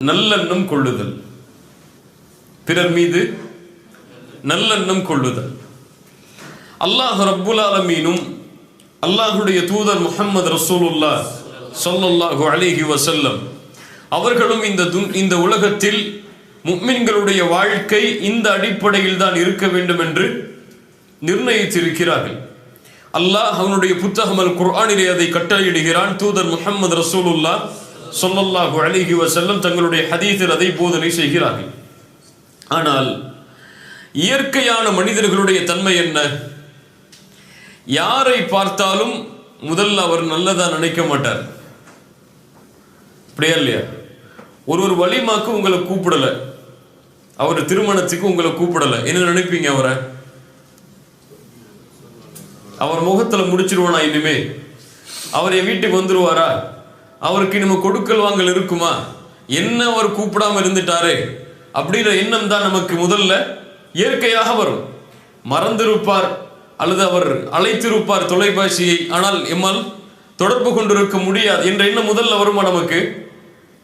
நல்லெண்ணம் கொள்ளுதல், பிறர் மீது நல்லெண்ணம் கொள்ளுதல். அல்லாஹ் ரப்புல் ஆலமீனும் அல்லாஹுடைய தூதர் முஹம்மது ரசூலுல்லாஹ் ஸல்லல்லாஹு அலைஹி வஸல்லம் அவர்களும் இந்த உலகத்தில் முஃமின்களுடைய வாழ்க்கை இந்த அடிப்படையில் தான் இருக்க வேண்டும் என்று நிர்ணயித்திருக்கிறார்கள். அல்லாஹ் அவனுடைய புத்தகம் அல் குர்ஆனிலே அதை கட்டளையிடுகிறான். தூதர் முஹம்மது ரசூலுல்லாஹ் ஸல்லல்லாஹு அலைஹி வஸல்லம் தங்களுடைய ஹதீஸில் அதை போதனை செய்கிறார்கள். ஆனால் இயற்கையான மனிதர்களுடைய தன்மை என்ன? யாரை பார்த்தாலும் முதல்ல அவர் நல்லதா நினைக்க மாட்டார். அப்படியா இல்லையா? ஒரு வலிமாக்கு உங்களை கூப்பிடல, அவர் திருமணத்துக்கு உங்களை கூப்பிடல, என்ன நினைப்பீங்க? அவர் முகத்துல முடிச்சிருவானா? இனிமே அவர் என் வீட்டுக்கு வந்துருவாரா? அவருக்கு நம்ம கொடுக்கல் வாங்கல் இருக்குமா? என்ன அவர் கூப்பிடாம இருந்துட்டாரே அப்படின்ற எண்ணம் தான் நமக்கு முதல்ல இயற்கையாக வரும். மறந்திருப்பார் அல்லது அவர் அழைத்திருப்பார் தொலைபேசியை, ஆனால் எம்மால் தொடர்பு கொண்டிருக்க முடியாது என்ற எண்ணம் முதல்ல வருமா? நமக்கு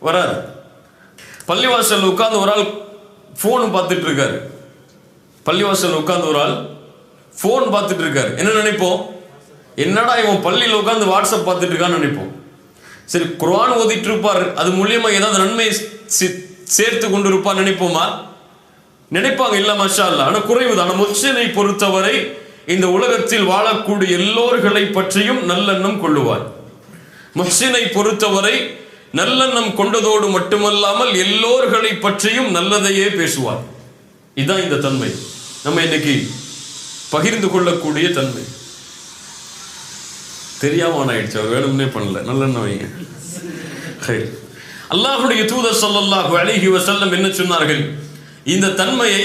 வராது. பள்ளிவாசல் உட்கார்ந்து ஒரு ஆள் போன் பார்த்துட்டு இருக்காரு, பள்ளிவாசல் உட்கார்ந்து ஒரு ஆள் போன் பார்த்துட்டு இருக்காரு, என்ன நினைப்போம்? என்னடா இவன் பள்ளியில் உட்கார்ந்து வாட்ஸ்அப் பார்த்துட்டு இருக்கான்னு நினைப்போம். சரி, குர்ஆன் ஓதிட்டு இருப்பார், அது மூலியமா ஏதாவது நன்மை சேர்த்து கொண்டு இருப்பார் நினைப்போமா? நினைப்பாங்க, இல்ல மாஷா அல்லாஹ். ஆனா குறைவுதான். முஹ்சினை பொறுத்தவரை இந்த உலகத்தில் வாழக்கூடிய எல்லோர்களை பற்றியும் நல்லெண்ணம் கொள்ளுவார். முஹ்சினை பொறுத்தவரை நல்லெண்ணம் கொண்டதோடு மட்டுமல்லாமல் எல்லோர்களை பற்றியும் நல்லதையே பேசுவார். இதுதான் இந்த தன்மை நம்ம இன்னைக்கு பகிர்ந்து கொள்ளக்கூடிய தன்மை. தெரியாம ஆயிடுச்சு, அவர் வேணும்னே பண்ணல. நல்லெண்ணம் வைங்க. அல்லாஹ்வுடைய தூதர் ஸல்லல்லாஹு அலைஹி வஸல்லம் என்ன சொன்னார்கள்? இந்த தன்மையை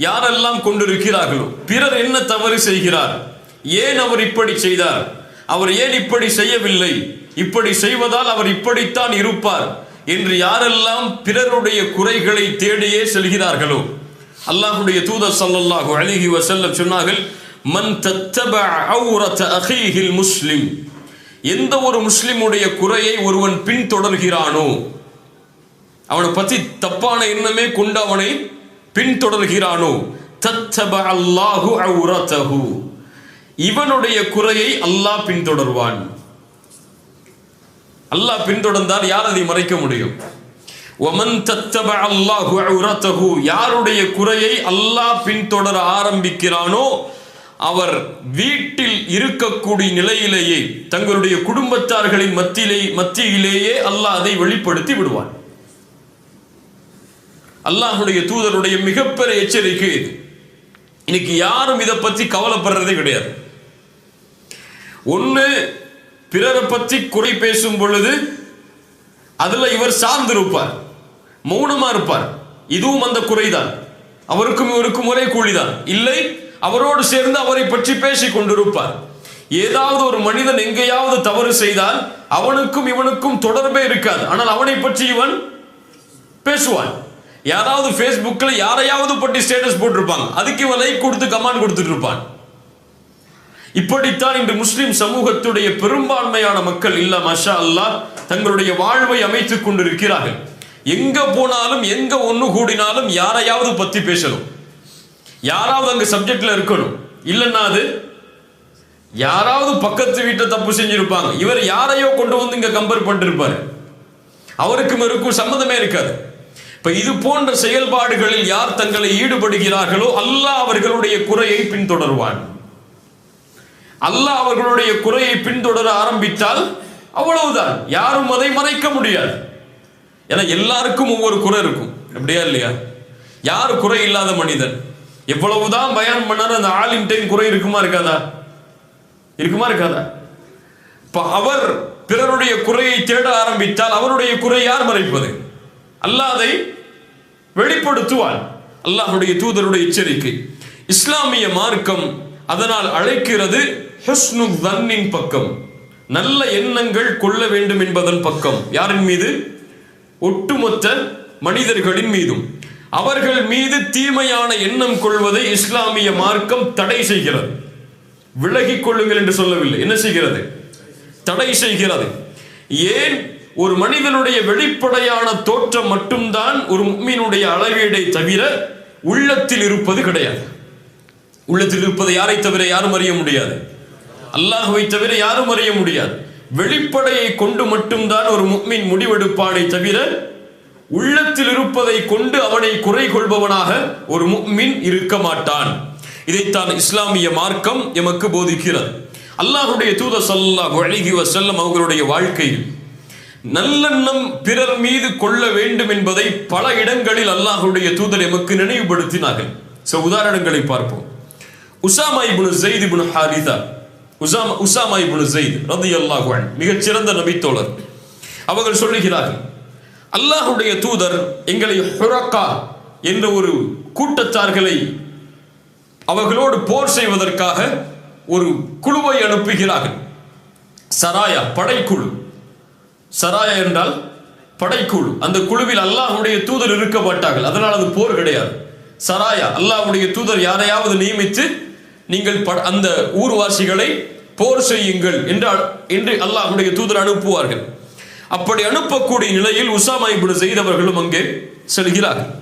யாரெல்லாம் கொண்டிருக்கிறார்களோ, பிறர் என்ன தவறு செய்கிறார், ஏன் அவர் இப்படி செய்தார், அவர் ஏன் இப்படி செய்யவில்லை, இப்படி செய்வதால் அவர் இப்படித்தான் இருப்பார் என்று யாரெல்லாம் பிறருடைய குறைகளை தேடியே செல்கிறார்களோ, அல்லாஹ்வுடைய தூதர் ஸல்லல்லாஹு அலைஹி வஸல்லம் சொன்னார்கள், மன் தத்தபஅ அவ்ரத அகீஹில் முஸ்லிம், எந்த ஒரு முஸ்லிமுடைய குறையை ஒருவன் பின்தொடர்கிறானோ, அவனை பற்றி தப்பான எண்ணமே கொண்டு அவனை பின்தொடர்கிறானோ, தத்தபஅ அல்லாஹு அவ்ரதஹு, இவனுடைய குறையை அல்லாஹ் பின்தொடர்வான். அல்லாஹ் பின்தொடர்ந்தால் யார் அதை மறைக்க முடியும்? வமன் தத்தபஅ அல்லாஹு அவ்ரதஹு, யாருடைய குறையை அல்லாஹ் பின்தொடர ஆரம்பிக்கிறானோ அவர் வீட்டில் இருக்கக்கூடிய நிலையிலேயே தங்களுடைய குடும்பத்தார்களின் மத்தியிலேயே அல்லாஹ் அதை வெளிப்படுத்தி விடுவான். அல்லாஹ்வுடைய தூதருடைய மிகப்பெரிய எச்சரிக்கை இது. இன்னைக்கு யாரும் இதை பற்றி கவலைப்படுறதே கிடையாது. ஒண்ணு, பிறரை பற்றி குறை பேசும் பொழுது அதுல இவர் சார்ந்திருப்பார், மௌனமா இருப்பார், இதுவும் அந்த குறைதான், அவருக்கும் இவருக்கும் ஒரே கூலிதான். இல்லை, அவரோடு சேர்ந்து அவரை பற்றி பேசிக் கொண்டிருப்பார். ஏதாவது ஒரு மனிதன் எங்கேயாவது தவறு செய்தால் அவனுக்கும் இவனுக்கும் தொடர்பே இருக்காது, ஆனால் அவனை பற்றி இவன் பேசுவான். யாராவது Facebookல யாரையாவது பற்றி ஸ்டேட்டஸ் போட்டிருப்பாங்க, அதுக்கு இவன் லைக் கொடுத்து கமெண்ட் கொடுத்துட்டு இருப்பான். இப்படித்தான் இன்று முஸ்லிம் சமூகத்துடைய பெரும்பான்மையான மக்கள் இல்ல மாஷா அல்லாஹ் தங்களுடைய வாழ்வை அமைத்துக் கொண்டிருக்கிறார்கள். எங்க போனாலும் எங்க ஒண்ணு கூடினாலும் யாரையாவது பத்தி பேசணும், யாராவது அங்க சப்ஜெக்ட்ல இருக்கணும். இல்லைன்னா அது யாராவது பக்கத்து வீட்டை தப்பு செஞ்சிருப்பாங்க, இவர் யாரையோ கொண்டு வந்து இங்க கம்பேர் பண்ணிட்டு இருப்பாரு, அவருக்கும் இருக்கும் சம்மதமே இருக்காது. இப்ப இது போன்ற செயல்பாடுகளில் யார் தங்களை ஈடுபடுகிறார்களோ அல்லாஹ் அவர்களுடைய குறையை பின்தொடர்வான். அல்லாஹ் அவர்களுடைய குறையை பின்தொடர ஆரம்பித்தால் அவ்வளவுதான், யாரும் அதை மறைக்க முடியாது. ஏன்னா எல்லாருக்கும் ஒவ்வொரு குறை இருக்கும், அப்படியா இல்லையா? யாரு குறை இல்லாத மனிதன்? எவ்வளவுதான் பயான் பண்ணாலும் அந்த ஆலிம் டைம் குறை இருக்குமா இருக்காதா? இருக்குமா இருக்காதா? இப்ப அவர் பிறருடைய குறையை தேட ஆரம்பித்தால் அவருடைய குறை யார் மறைப்பது? அல்லாஹ் அதை வெளிப்படுத்துவான். அல்லாஹ்வுடைய தூதருடைய எச்சரிக்கை. இஸ்லாமிய மார்க்கம் அதனால் அழைக்கிறது ஹுஸ்னு தன்னின் பக்கம், நல்ல எண்ணங்கள் கொள்ள வேண்டும் என்பதன் பக்கம். யாரின் மீது? ஒட்டுமொத்த மனிதர்களின் மீதும். அவர்கள் மீது தீமையான எண்ணம் கொள்வதை இஸ்லாமிய மார்க்கம் தடை செய்கிறது. விலகிக் கொள்ளுங்கள் என்று சொல்லவில்லை, என்ன செய்கிறது? தடை செய்கிறது. ஏன்? ஒரு மனிதனுடைய வெளிப்படையான தோற்றம் மட்டும்தான் ஒரு முஃமினுடைய அளவீடை தவிர உள்ளத்தில் இருப்பது கிடையாது. உள்ளத்தில் இருப்பது யாரை தவிர யாரும் அறிய முடியாது, அல்லாஹ்வை தவிர யாரும் அறிய முடியாது. வெளிப்படையை கொண்டு மட்டும்தான் ஒரு முஃமின் முடிவெடுப்பானை தவிர உள்ளத்தில் இருப்பதை கொண்டு அவனை குறை கொள்பவனாக ஒரு முஃமின் இருக்க மாட்டான். இதைத்தான் இஸ்லாமிய மார்க்கம் எமக்கு போதிக்கிறது. அல்லாஹ்வுடைய தூதர் ஸல்லல்லாஹு அலைஹி வஸல்லம் அவர்களுடைய வாழ்க்கையில் நல்லெண்ணம் பிறர் மீது கொள்ள வேண்டும் என்பதை பல இடங்களில் அல்லாஹ்வுடைய தூதர் எமக்கு நினைவுபடுத்தினார்கள். சில உதாரணங்களை பார்ப்போம். உஸாமா இப்னு ஸைத் இப்னு ஹாரிஸா, உஸாமா இப்னு ஸைத் ரலியல்லாஹு அன்ஹு மிகச் சிறந்த நபித்தோழர். அவர்கள் சொல்லுகிறார்கள், அல்லாஹ்வுடைய தூதர் எங்களை ஹுரக்கா என்ற ஒரு கூட்டத்தார்களை அவர்களோடு போர் செய்வதற்காக ஒரு குழுவை அனுப்புகிறார்கள். சராயா, படைக்குழு. சராயா என்றால் படைக்குழு. அந்த குழுவில் அல்லாஹ்வுடைய தூதர் இருக்க மாட்டார்கள், அதனால் அது போர் கிடையாது. சராயா, அல்லாஹ்வுடைய தூதர் யாரையாவது நியமித்து நீங்கள் அந்த ஊர்வாசிகளை போர் செய்யுங்கள் என்று அல்லாஹ்வுடைய தூதர் அனுப்புவார்கள். அப்படி அனுப்பக்கூடிய நிலையில் உஸாமா இப்னு ஸைத் அவர்களும் அங்கே செல்கிறார்கள்.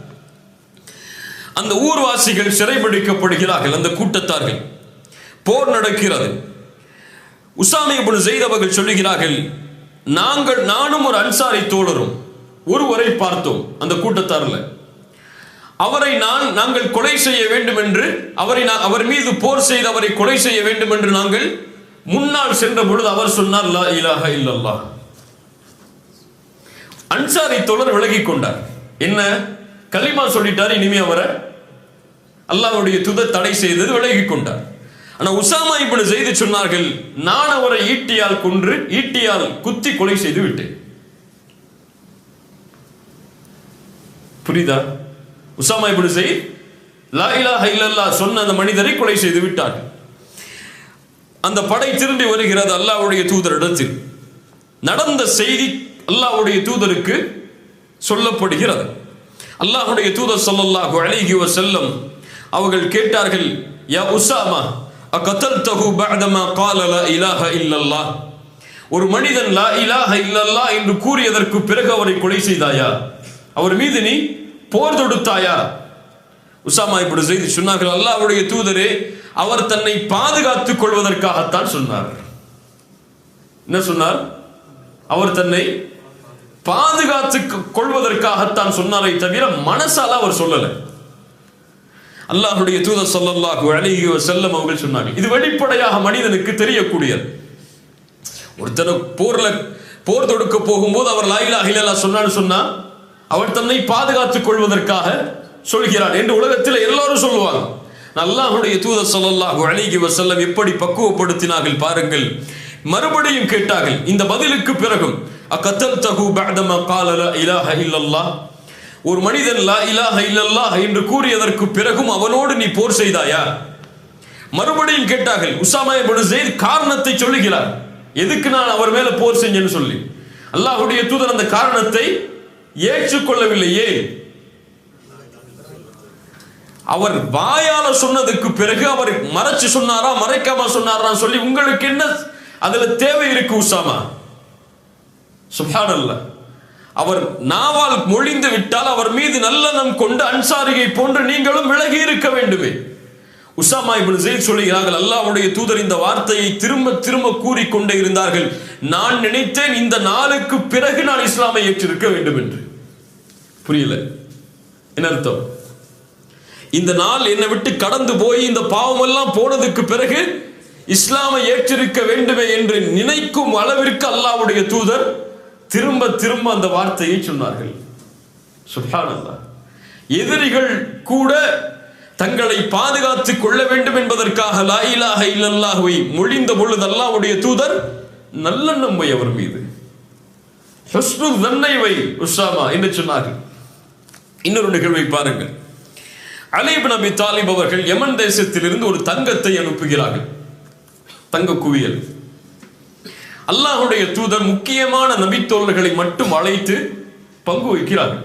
அந்த ஊர்வாசிகள் சிறைபிடிக்கப்படுகிறார்கள். அந்த கூட்டத்தார்கள், போர் நடக்கிறது. உஸாமா இப்னு ஸைத் அவர்கள் சொல்லுகிறார்கள், நானும் ஒரு அன்சாரி தோழரும் ஒருவரை பார்த்தோம் அந்த கூட்டத்தாரில். அவரை நாங்கள் கொலை செய்ய வேண்டும் என்று, அவர் மீது போர் செய்து அவரை கொலை செய்ய வேண்டும் என்று நாங்கள் முன்னால் சென்ற பொழுது அவர் சொன்னார், லா இலாஹ இல்லல்லாஹ். அன்சாரி தோழர் விலகிக் கொண்டார். என்ன, கலிமா சொல்லிட்டார், இனிமே அவரை அல்லாஹ்வுடைய தூதர் தடை செய்தது, விலகிக் கொண்டார். ஆனா உஸாமா இப்னு ஸைத் சொன்னார்கள், நான் அவரை ஈட்டியால் குத்தி கொலை செய்து விட்டேன். புரியுதா? உஸாமா இப்னு ஸைத் லா இலாஹ இல்லல்லாஹ் சொன்ன அந்த மனிதரை கொலை செய்து விட்டார். அந்த படை திரும்பி வருகிறது அல்லாஹ்வுடைய தூதரிடத்தில். நடந்த செய்தி அல்லாஹ்வுடைய தூதருக்கு சொல்லப்படுகிறது. அல்லாஹ்வுடைய தூதர் ஸல்லல்லாஹு அலைஹி வஸல்லம் அவர்கள் கேட்டார்கள், யா உஸாமா அகதல்தஹு பஅதமா قال லா இலாஹ இல்லல்லாஹ். ஒரு மனிதன் லா இலாஹ இல்லல்லாஹ் என்று கூறியதற்கு பிறகு அவரை கொலை செய்தாயா? அவர் மீது நீ போர் தொடுத்தாயா? உஸாமா இப்னு ஸைத் சொன்னார்கள், அல்லாஹ்வுடைய தூதரே, அவர் தன்னை பாதுகாத்துக் கொள்வதற்காகத்தான் சொன்னார். என்ன சொன்னார்? அவர் தன்னை பாதுகாத்துக் கொள்வதற்காகத்தான் சொன்னாரை தவிர மனசால அவர் சொல்லல. அல்லாஹ்வுடைய தூதர் ஸல்லல்லாஹு அலைஹி வஸல்லம் அவர்கள் சொன்னார்கள், இது வெளிப்படையாக மனிதனுக்கு தெரியக்கூடியது. ஒருத்தர் போர் தொடுக்க போகும்போது அவர் லா இலாஹ இல்லல்லாஹ் சொன்னா அவர் தன்னை பாதுகாத்துக் கொள்வதற்காக சொல்கிறார் என்று உலகத்தில் எல்லாரும் சொல்லுவாங்க. அல்லாஹ்வுடைய தூதர் ஸல்லல்லாஹு அலைஹி வஸல்லம் எப்படி பக்குவப்படுத்தினார்கள் பாருங்கள். மறுபடியும் கேட்டார்கள் இந்த பதிலுக்கு பிறகும், அகதல்தஹு பஅதமா قال லா இலாஹ இல்லல்லாஹ். ஒரு மனிதன் லா இலாஹ இல்லல்லாஹ் என்று கூறியதற்கு பிறகும் அவனோடு நீ போர் செய்தாயா? மறுபடியும் கேட்டார்கள். உஸாமா இப்னு ஸைத் காரணத்தை சொல்லுகிறார், எதுக்கு நான் அவர் மேல போர் செஞ்சேன்னு சொல்லி. அல்லாஹ்வுடைய தூதர் அந்த காரணத்தை ஏற்றுக்கொள்ளவில்லையே. அவர் வாயால சொன்னதுக்கு பிறகு அவர் மறைச்சு சொன்னாரா மறைக்காம சொன்னாரா சொல்லி உங்களுக்கு என்ன அதுல தேவை இருக்கு உஸாமா? சுப்ஹானல்லாஹ். அவர் நாவால் மொழிந்து விட்டால் அவர் மீது நல்லெண்ணம் கொண்டு அன்சாரியை போன்று நீங்களும் விலகி இருக்க வேண்டுமே. உஸாமா இப்னு ஸைத் சொல்லுகிறார்கள், அல்லாஹ்வுடைய தூதர் இந்த வார்த்தையை திரும்ப திரும்ப கூறிக்கொண்டே இருந்தார்கள். நான் நினைத்தேன் இந்த நாளுக்கு பிறகு நான் இஸ்லாமை ஏற்றிருக்க வேண்டும் என்று. புரியல என்ன அர்த்தம்? இந்த நாள் என்னை விட்டு கடந்து போய் இந்த பாவம் எல்லாம் போனதுக்கு பிறகு இஸ்லாமை ஏற்றிருக்க வேண்டுமே என்று நினைக்கும் அளவிற்கு அல்லாஹ்வுடைய தூதர் திரும்ப திரும்ப அந்த வார்த்தையை சொன்னார்கள். சுப்ஹானல்லாஹ். எதிரிகள் கூட தங்களை பாதுகாத்துக் கொள்ள வேண்டும் என்பதற்காக லா இலாஹ இல்லல்லாஹ்வை மொழிந்த பொழுது அல்லாஹ்வுடைய தூதர் நல்லெண்ணம் வை அவர் மீது, ஹுஸ்னு தன்னை வை உஸாமா என்று சொன்னார்கள். இன்னொரு நிகழ்வை பாருங்கள். அலி இப்னு அபி தாலிப் அவர்கள் யமன் தேசத்திலிருந்து ஒரு தங்கத்தை அனுப்புகிறார்கள், தங்க குவியல். அல்லாஹ்வுடைய தூதர் முக்கியமான நபித்தோழர்களை மட்டும் அழைத்து பங்கு வைக்கிறார்கள்.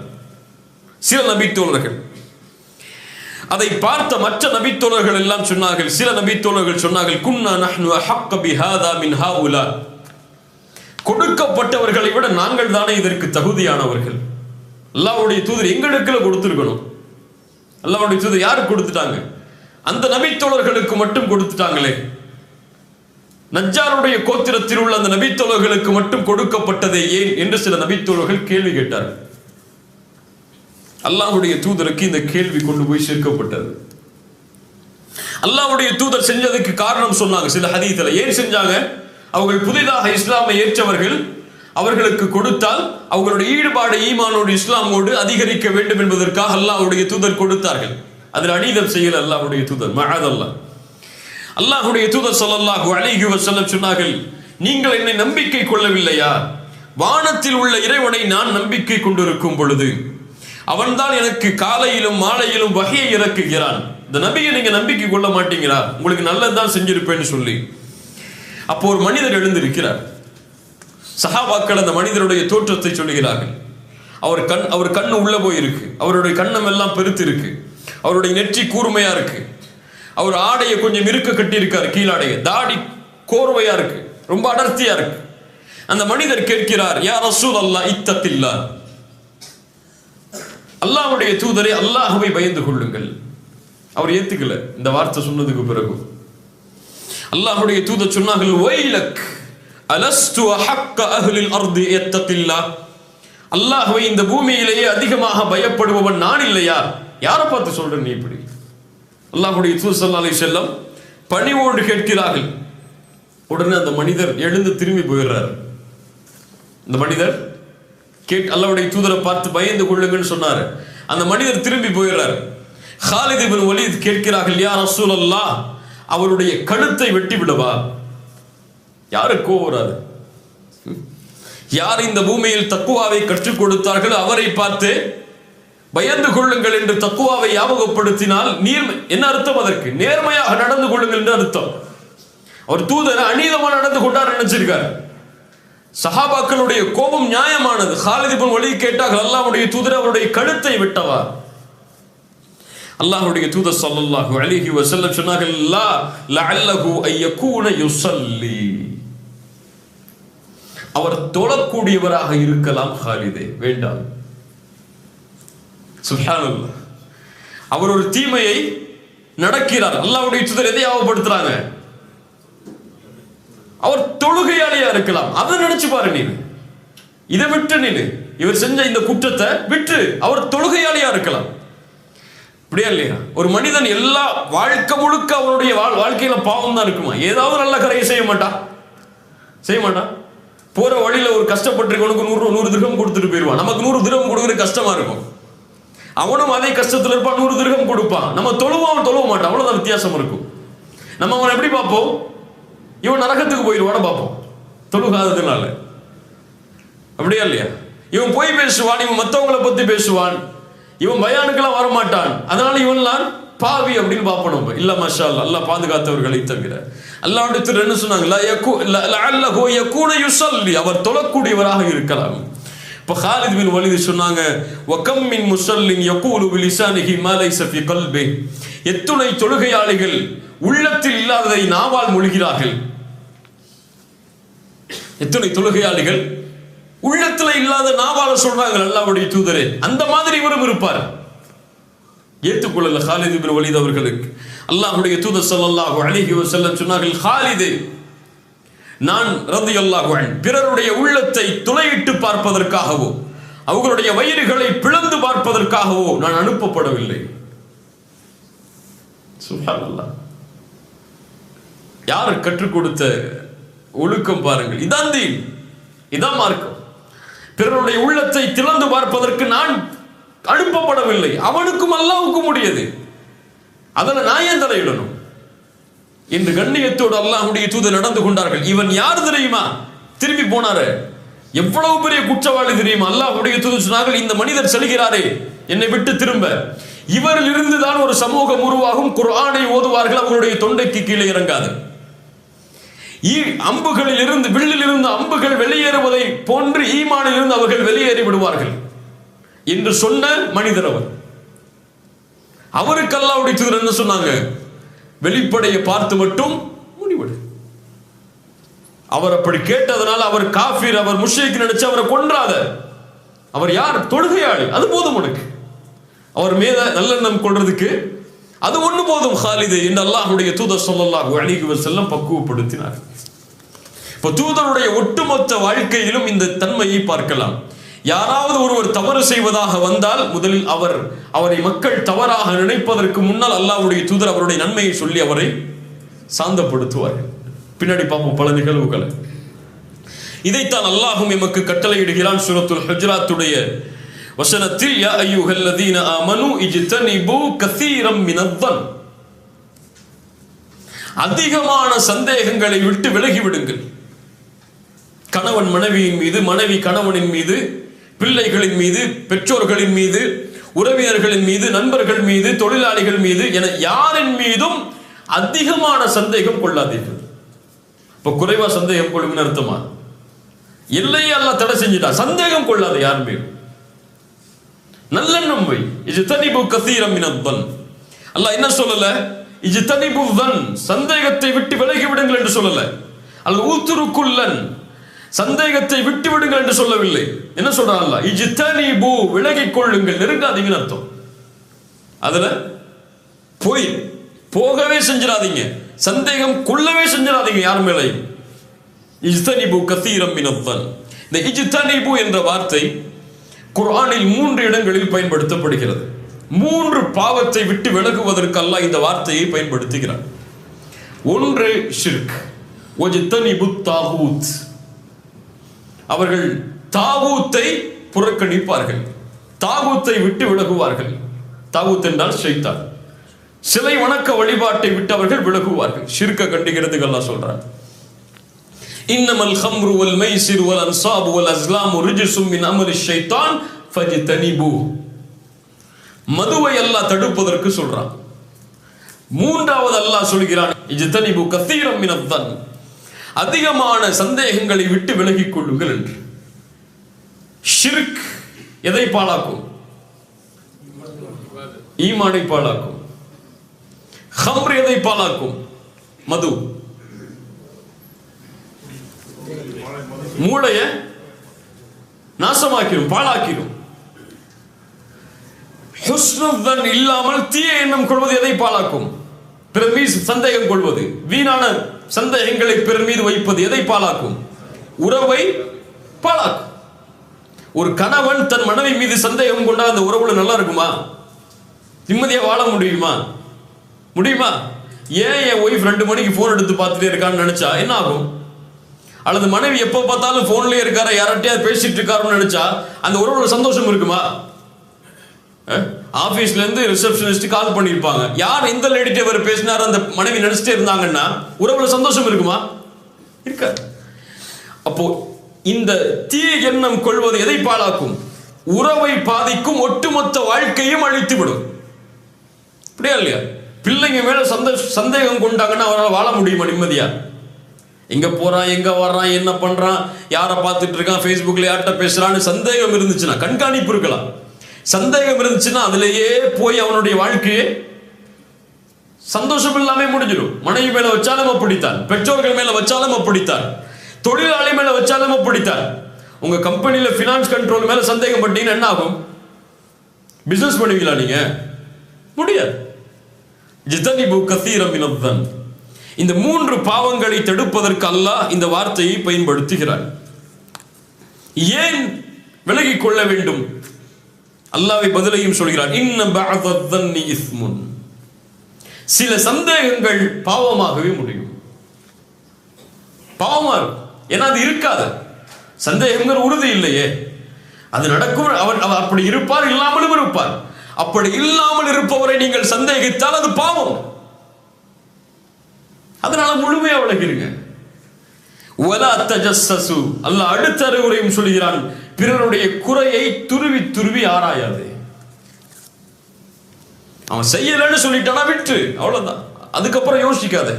சில நபித்தோழர்கள் அதை பார்த்த மற்ற நபித்தோழர்கள் எல்லாம் சொன்னார்கள், சில நபித்தோழர்கள் சொன்னார்கள், குன்னா நஹ்னு அஹக்க பிஹாதா மின் ஹாஉலா. கொடுக்கப்பட்டவர்களை விட நாங்கள் தானே இதற்கு தகுதியானவர்கள். அல்லாஹ்வுடைய தூதர் எங்களுக்கு கொடுத்திருக்கணும். அல்லாஹ்வுடைய தூதர் யாருக்கு கொடுத்துட்டாங்க? அந்த நபித்தோழர்களுக்கு மட்டும் கொடுத்துட்டாங்களே. நஜ்ஜாருடைய கோத்திரத்தில் உள்ள அந்த நபித்தோழர்களுக்கு மட்டும் கொடுக்கப்பட்டதே ஏன் என்று சில நபித்தோழர்கள் கேள்வி கேட்டார்கள். அல்லாஹ்வுடைய தூதருக்கு இந்த கேள்வி கொண்டு போய் சேர்க்கப்பட்டது. அல்லாஹ்வுடைய தூதர் செஞ்சதுக்கு காரணம் சொன்னாங்க சில ஹதீஸ்ல. ஏன் செஞ்சாங்க? அவர்கள் புதிதாக இஸ்லாமை ஏற்றவர்கள், அவர்களுக்கு கொடுத்தால் அவர்களுடைய ஈடுபாடு ஈமானோடு இஸ்லாமோடு அதிகரிக்க வேண்டும் என்பதற்காக அல்லாஹ்வுடைய தூதர் கொடுத்தார்கள். அதில் அநீதம் செய்யல அல்லாஹ்வுடைய தூதர், மஅதல்லாஹ். அல்லாஹ்வுடைய தூதர் ஸல்லல்லாஹு அலைஹி வஸல்லம் சொன்னார்கள், நீங்கள் என்னை நம்பிக்கை கொள்ளவில்லையா? வானத்தில் உள்ள இறைவனை நான் நம்பிக்கை கொண்டிருக்கும் பொழுது அவன்தான் எனக்கு காலையிலும் மாலையிலும் வஹியை இறக்குகிறான். இந்த நபியை நீங்க நம்பிக்கை கொள்ள மாட்டீங்களா? உங்களுக்கு நல்லதுதான் செஞ்சிருப்பேன்னு சொல்லி. அப்போ ஒரு மனிதர் எழுந்திருக்கிறார். சஹாபாக்கள் அந்த மனிதருடைய தோற்றத்தை சொல்லுகிறார்கள். அவர் கண்ணு உள்ள போயிருக்கு, அவருடைய கண்ணம் எல்லாம் பெருத்து இருக்கு, அவருடைய நெற்றி கூர்மையா இருக்கு, அவர் ஆடையை கொஞ்சம் இருக்க கட்டி இருக்காரு, கீழாடைய தாடி கோர்வையா இருக்கு, ரொம்ப அடர்த்தியா இருக்கு. அந்த மனிதர் கேட்கிறார், யா ரசூலல்லாஹ் இத்தகில்லாஹ், அல்லாஹ்வுடைய தூதரே அல்லாஹ்வை பயந்து கொள்ளுங்கள். அவர் ஏத்துக்கல இந்த வார்த்தை சொன்னதுக்கு பிறகு. அல்லாஹ்வுடைய தூதர் சொன்னார்கள், வைலக் அலஸ்து அஹக்க அஹ்லில் அர்தி இத்தகில்லாஹ், அல்லாஹ்வை இந்த பூமியிலேயே அதிகமாக பயப்படுபவன் நான் இல்லையா? யாரை பார்த்து சொல்ற நீ இப்படி? அல்லாஹ்வுடைய தூதர் ஸல்லல்லாஹு அலைஹி வஸல்லம் பணிவோடு கேட்கிறார்கள். உடனே அந்த மனிதர் எழுந்து திரும்பி போயிடுறார். இந்த மனிதர் அல்லாஹ்வுடைய தூதரை பார்த்து பயந்து கொள்ளுங்கன்னு சொன்னாரு. அந்த மனிதர் திரும்பி போயிடுறார். ஹாலித் இப்னு வலீத் கேட்கிறார்கள், யா ரசூலல்லாஹ், அவருடைய கழுத்தை வெட்டி விடவா? யாருக்கோ வராது. யார் இந்த பூமியில் தக்குவாவை கற்றுக் கொடுத்தார்கள் அவரை பார்த்து பயந்து கொள்ளுங்கள் என்று தக்குவாவை ஞாபகப்படுத்தினால் என்ன அர்த்தம்? அதற்கு நேர்மையாக நடந்து கொள்ளுங்கள் என்று அர்த்தம். அவர் தூதர் அநீதமா நடந்து கொண்டார் நினைச்சிருக்கார். சஹாபாக்களுடைய கோபம் நியாயமானது. ஹாலித் இப்னு வலீத் கேட்டார்கள், அல்லாஹ்வுடைய தூதர் அவருடைய கழுத்தை வெட்டவா? அல்லாஹ்வுடைய தூதர் ஸல்லல்லாஹு அலைஹி வஸல்லம் சொன்னார்கள், லா லஅல்லஹு அய்யகூன யுஸல்லி, அவர் தொழக்கூடியவராக இருக்கலாம் ஹாலிதே, வேண்டாம். சுப்ஹானல்லாஹ். அவர் ஒரு தீமையை நடக்கிறார். அல்லாஹ்வுடைய தூதர் எதை ஞாபகப்படுத்துறாங்க? அவர் தொழுகையாளியா இருக்கலாம். அதை நினைச்சு பாரு நீ. இதை விட்டு நீ இவர் செஞ்ச இந்த குற்றத்தை விட்டு அவர் தொழுகையாளியா இருக்கலாம். அப்படியா இல்லையா? ஒரு மனிதன் எல்லா வாழ்க்கை முழுக்க அவனுடைய வாழ்க்கையில பாவம் தான் இருக்குமா? ஏதாவது நல்ல கரையை செய்ய மாட்டான். போற வழியில ஒரு கஷ்டப்பட்டிருக்கவனுக்கு 100 திரகம் கொடுத்துட்டு போயிடுவான். நமக்கு 100 திரகம் கொடுக்குறது கஷ்டமா இருக்கும். அவனும் அதே கஷ்டத்துல இருப்பான், 100 திரகம் கொடுப்பான். நம்ம தொழுவோம் தொழுவ மாட்டான், அவ்வளவுதான் வித்தியாசம் இருக்கும். நம்ம அவனை எப்படி பார்ப்போம்? இவன் நரகத்துக்கு போயிடுவான்னு பார்ப்போம், தொழுகாததுனால. அப்படியா இல்லையா? இவன் போய் பேசுவான், இவன் மற்றவங்களை பத்தி பேசுவான், இவன் பயானுக்கெல்லாம் வரமாட்டான், அதனால இவன்லாம் பாவி அப்படின்னு பார்ப்போம். இல்ல மாஷா அல்லாஹ், அல்லாஹ் பாதுகாத்தவர்களை தவிர. அல்லாஹ்வுடைய தூதர் என்ன சொன்னாங்க? லஅல்லஹு யகூன யுஸல்லி, அவர் தொழக்கூடியவராக இருக்கலாம். இப்ப ஹாலித் பின் வலீத் சொன்னாங்க, வகம் மின் முஸல்லின் யகூலு பிலிசானிஹி மா லைஸ ஃபீ கல்பி, எத்துணை தொழுகையாளிகள் உள்ளத்தில் இல்லாததை நாவால் மொழிகிறார்கள். எத்தனை தொழுகையாளிகள் உள்ளத்தில் இல்லாத நாவால சொல்றாங்க அல்லாஹ்வுடைய தூதரே. அந்த மாதிரி இவரும் இருப்பார். ஏற்றுக்கொள்ளல ஹாலித் இப்னு வலீத் அவர்களுக்கு. அல்லாஹ்வுடைய தூதர் ஸல்லல்லாஹு அலைஹி வஸல்லம் சொன்னார்கள், ஹாலிதே, நான் ரலியல்லாஹு அன்ஹு பிறருடைய உள்ளத்தை துளையிட்டு பார்ப்பதற்காகவோ அவர்களுடைய வயிறுகளை பிளந்து பார்ப்பதற்காகவோ நான் அனுப்பப்படவில்லை. சுப்ஹானல்லாஹ். யார் கற்றுக் கொடுத்த ஒழுக்கம் பாருங்கள். இதான் தீன், இதான் மார்க்கம். பிறருடைய உள்ளத்தை திறந்து பார்ப்பதற்கு நான் அனுப்பப்படவில்லை. அவனுக்கும் அல்லாஹ்வுக்கும் முடியாது, அதில் நான் ஏன் தலையிடணும் என்று கண்ணியத்தோடு அல்லாஹ்வுடைய தூதர் நடந்து கொண்டார்கள். இவன் யார் தெரியுமா? திரும்பி போனாரு. எவ்வளவு பெரிய குற்றவாளி தெரியுமா? அல்லாஹ்வுடைய தூதர் சொன்னார்கள், இந்த மனிதர் செல்கிறாரே என்னை விட்டு திரும்ப, இவரில் இருந்துதான் ஒரு சமூகம் உருவாகும். குர்ஆனை ஓதுவார்கள், அவர்களுடைய தொண்டைக்கு கீழே இறங்காது. அம்புகளில் இருந்து வில்லில் இருந்து அம்புகள் வெளியேறுவதை போன்று ஈமானில் இருந்து அவர்கள் வெளியேறி விடுவார்கள் என்று சொன்ன மனிதர் அவர். அவருக்கு அல்லாஹ்வுடைய தூதர் என்ன சொன்னாங்க? வெளிப்படையை பார்த்து மட்டும் முடிவெடு. அவர் அப்படி கேட்டதனால அவர் காஃபிர், அவர் முஷ்ரிக் நினைச்சு அவரை கொன்றாத. அவர் யார்? தொழுகையாளி, அது போதும் உனக்கு. அவர் மீத நல்லெண்ணம் கொள்றதுக்கு அது ஒண்ணு போதும் ஹாலிது என்று அல்லாஹ்வுடைய தூதர் ஸல்லல்லாஹு அலைஹி வஸல்லம் பக்குவப்படுத்தினார். இப்ப தூதருடைய ஒட்டுமொத்த வாழ்க்கையிலும் இந்த தன்மையை பார்க்கலாம். யாராவது ஒருவர் தவறு செய்வதாக வந்தால் முதலில் அவரை மக்கள் தவறாக நினைப்பதற்கு முன்னால் அல்லாஹ்வுடைய தூதர் அவருடைய நன்மையை சொல்லி அவரை சாந்தப்படுத்துவார்கள். பின்னாடி பார்ப்போம் பல நிகழ்வுகளை. இதைத்தான் அல்லாஹ்வும் எமக்கு கட்டளையிடுகிறான் சூரத்துல் ஹுஜராத்துடைய வசனத்தில், யா அய்யுஹல்லதீன ஆமனு இஜ்தனிபு கஸீரம் மினத்-தன். அதிகமான சந்தேகங்களை விட்டு விலகி விடுங்கள். கணவன் மனைவியின் மீது, மனைவி கணவனின் மீது, பிள்ளைகளின் மீது, பெற்றோர்களின் மீது, உறவினர்களின் மீது, நண்பர்கள் மீது, தொழிலாளிகள் மீது என யாரின் மீதும் அதிகமான சந்தேகம் கொள்ளாதீர்கள். இப்ப குறைவா சந்தேகம் கொள்ளும் அர்த்தமா? எல்லையே அல்லாஹ் தடை செஞ்சிட்டா. சந்தேகம் கொள்ளாத யார் மீது, நல்லெண்ணம் வை. இஜ்தனிபு கஸீரம் மினத்-தன். அல்லாஹ் என்ன சொல்லல? இஜ்தனிபு தன், சந்தேகத்தை விட்டு விலகி விடுங்கள் என்று சொல்லல. அல்லாஹ் ஊத்துருக்குல்லன், சந்தேகத்தை விட்டு விடுங்கள் என்று சொல்லவில்லை. என்ன சொல்றான் அல்லாஹ்? இஜ்தனிபு, விலகிக் கொள்ளுங்கள், நெருங்காதீங்கன்னு அர்த்தம். அதுல போகவே செஞ்சிடாதீங்க, சந்தேகம் கொள்ளவே செஞ்சிடாதீங்க யார் மேலையும். இஜ்தனிபு கஸீரம் மினத்-தன். இந்த இஜ்தனிபு என்ற வார்த்தை குர்ஆனில் 3 இடங்களில் பயன்படுத்தப்படுகிறது. 3 பாவத்தை விட்டு விலகுவதற்கு அல்லாஹ் இந்த வார்த்தையை பயன்படுத்துகிறார். ஒன்று ஷிர்க், வஜ்தனிபு தாகூத். அவர்கள் தாகூத்தை புறக்கணிப்பார்கள், தாகூத்தை விட்டு விலகுவார்கள். தாகூத் என்றால் ஷைத்தான். சிலை வணக்க வழிபாட்டை விட்டு அவர்கள் விலகுவார்கள். ஷிர்க்க கண்டிக்கிறதுக்கு அல்லாஹ் சொல்றார், இன்னமல் ஹம்ரு வல் மைசிர் வல் அன்சாபு வல் அஸ்லாமு ரிஜ்சும் மின் அமலி ஷைத்தான் ஃபஜ்தனிபு. மதுவை அல்லாஹ் தடுப்பதற்கு சொல்றான். மூன்றாவது அல்லாஹ் சொல்கிறான், இஜ்தனிபு கஸீரம் மினத்-தன், அதிகமான சந்தேகங்களை விட்டு விலகிக் கொள்ளுங்கள் என்று. ஷிர்க் எதை பாழாக்கும்? ஈமானை பாழாக்கும். ஹம்ர் எதை பாழாக்கும்? மது. மூளைய நாசமாக்கிடும், பாழாக்கிடும். ஹுஸ்னுதன் இல்லாமல் தீய எண்ணம் கொள்வது எதை பாழாக்கும்? பிறர் மீது சந்தேகம் கொள்வது, வீணான சந்தேகங்களை பிறர் மீது வைப்பது எதை பாழாக்கும்? உறவை பாழாக்கும். ஒரு கணவன் தன் மனைவி மீது சந்தேகம் கொண்டால் அந்த உறவுல நல்லா இருக்குமா? நிம்மதியா வாழ முடியுமா? ஏன் என் ஒய்ஃப் 2 மணிக்கு போன் எடுத்து பார்த்துட்டே இருக்கான்னு நினைச்சா என்ன ஆகும்? அல்லது மனைவி எப்போ பார்த்தாலும் போன்லயே இருக்காரா, யார்கிட்டயாவது பேசிட்டு இருக்காருன்னு நினைச்சா அந்த உறவுல சந்தோஷம் இருக்குமா? ஆபீஸ்ல இருந்து ரிசப்ஷனிஸ்ட் கால் பண்ணிருப்பாங்க, யார் இந்த லேடிட்ட இவர் பேசினாரு அந்த மனைவி நினைச்சிட்டே இருந்தாங்கன்னா உறவுல சந்தோஷம் இருக்குமா? இருக்காது. அப்போ இந்த தீய எண்ணம் கொள்வது எதை பாழாக்கும்? உறவை பாதிக்கும், ஒட்டுமொத்த வாழ்க்கையும் அழித்து விடும். அப்படியா இல்லையா? பிள்ளைங்க மேல சந்தேகம் கொண்டாங்கன்னா அவரால் வாழ முடியுமா நிம்மதியா? எங்க போறான், எங்க வர்றான், என்ன பண்றான், யாரை பார்த்துட்டு இருக்கான், ஃபேஸ்புக்ல யார்கிட்ட பேசுறான்னு சந்தேகம் இருந்துச்சுன்னா, கண்காணிப்பு இருக்கலாம். சந்தேகம் இருந்துச்சுன்னா அதுலேயே போய் அவனுடைய வாழ்க்கையே சந்தோஷம் இல்லாம முடிஞ்சிடும். மனைவி மேல வச்சாலும் அப்படித்தான், பெற்றோர்கள் மேல வச்சாலும் அப்படித்தான், தொழிலாளி மேல வச்சாலும் அப்படித்தான். உங்க கம்பெனியில பினான்ஸ் கண்ட்ரோல் மேல சந்தேகம் பட்டீங்கன்னா என்ன ஆகும்? பிசினஸ் பண்ணுவீங்களா நீங்க? முடியாது. இஜ்தனிபு கஸீரம் மினத்-தன். இந்த 3 பாவங்களை தடுப்பதற்கு அல்லாஹ் இந்த வார்த்தையை பயன்படுத்துகிறார். ஏன் விலகிக் கொள்ள வேண்டும்? அல்லாஹ்வை பதிலையும் சொல்கிறார், இன்ன பஅதத்-தன்னி இஸ்முன். சில சந்தேகங்கள் பாவமாகவே முடியும். பாவமா இருக்கும். ஏன்னா அது இருக்காது, சந்தேகங்கிற உறுதி இல்லையே. அது நடக்கும். அவர் அப்படி இருப்பார், இல்லாமலும் இருப்பார். அப்படி இல்லாமல் இருப்பவரை நீங்கள் சந்தேகித்தால் அது பாவம். அதனால முழுமையா விளக்கிடுங்க. வலா தஜஸ்ஸசு. அல்லாஹ் அடுத்த அறிவுரையும் சொல்கிறான், பிறருடைய குறையை துருவி ஆராயாது. அவன் செய்யலன்னு சொல்லிட்டானா விட்டு, அவ்வளவுதான். அதுக்கப்புறம் யோசிக்காத,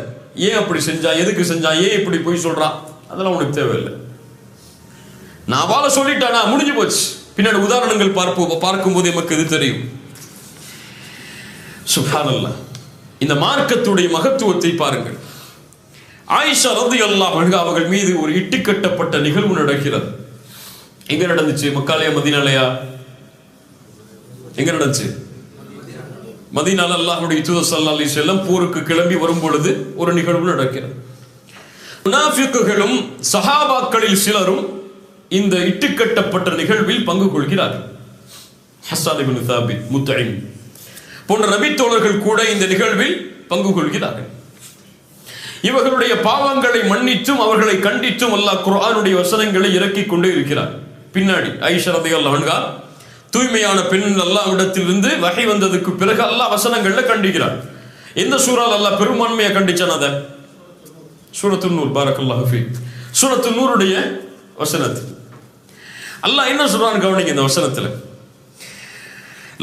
ஏன் அப்படி செஞ்சான், எதுக்கு செஞ்சான், ஏன் இப்படி போய் சொல்றான், அதெல்லாம் உனக்கு தேவையில்லை. நான் வாழ சொல்லிட்டானா முடிஞ்சு போச்சு. பின்னாடி உதாரணங்கள் பார்க்கும்போது நமக்கு இது தெரியும். சுப்ஹானல்லாஹ். இந்த மார்க்கத்துடைய மகத்துவத்தை பாருங்கள். ஆயிஷா ரலியல்லாஹு அன்ஹா அவர்கள் மீது ஒரு இட்டுக்கட்டப்பட்ட நிகழ்வு நடக்கிறது. எங்க நடந்துச்சு? மக்காலயா மதீனாலயா? எங்க நடந்துச்சு? மதீனால அல்லாஹ்வுடைய தூதர் ஸல்லல்லாஹு அலைஹி வஸல்லம் போருக்கு கிளம்பி வரும் பொழுது ஒரு நிகழ்வு நடக்கிறது. முனாஃபிக்குகளும் சஹாபாக்களில் சிலரும் இந்த இட்டுக்கட்டப்பட்ட நிகழ்வில் பங்கு கொள்கிறார்கள். ஹஸ்ஸான் இப்னு தாபித், முத்இம் போன்ற நபி தோழர்கள் கூட இந்த நிகழ்வில் பங்கு கொள்கிறார்கள். இவர்களுடைய பாவங்களை மன்னித்தும் அவர்களை கண்டித்தும் அல்லாஹ் குர்ஆனுடைய வசனங்களை இறக்கிக் கொண்டே இருக்கிறார். பின்னாடி ஆயிஷா ரலியல்லாஹு அன்ஹா தூய்மையான பெண் அல்லாஹ்விடத்திலிருந்து வஹி வந்ததுக்கு பிறகு அல்லாஹ் வசனங்கள்ல கண்டிக்கிறார். எந்த சூறால அல்லாஹ் பெரும்பான்மையா கண்டிச்சான்? அத சூரத்துன் நூர், பாரக்கல்லாஹு ஃபீக். சூரத்துன் நூருடைய வசனத்தில் அல்லாஹ் என்ன சொல்றான் கவனிங்க. இந்த வசனத்துல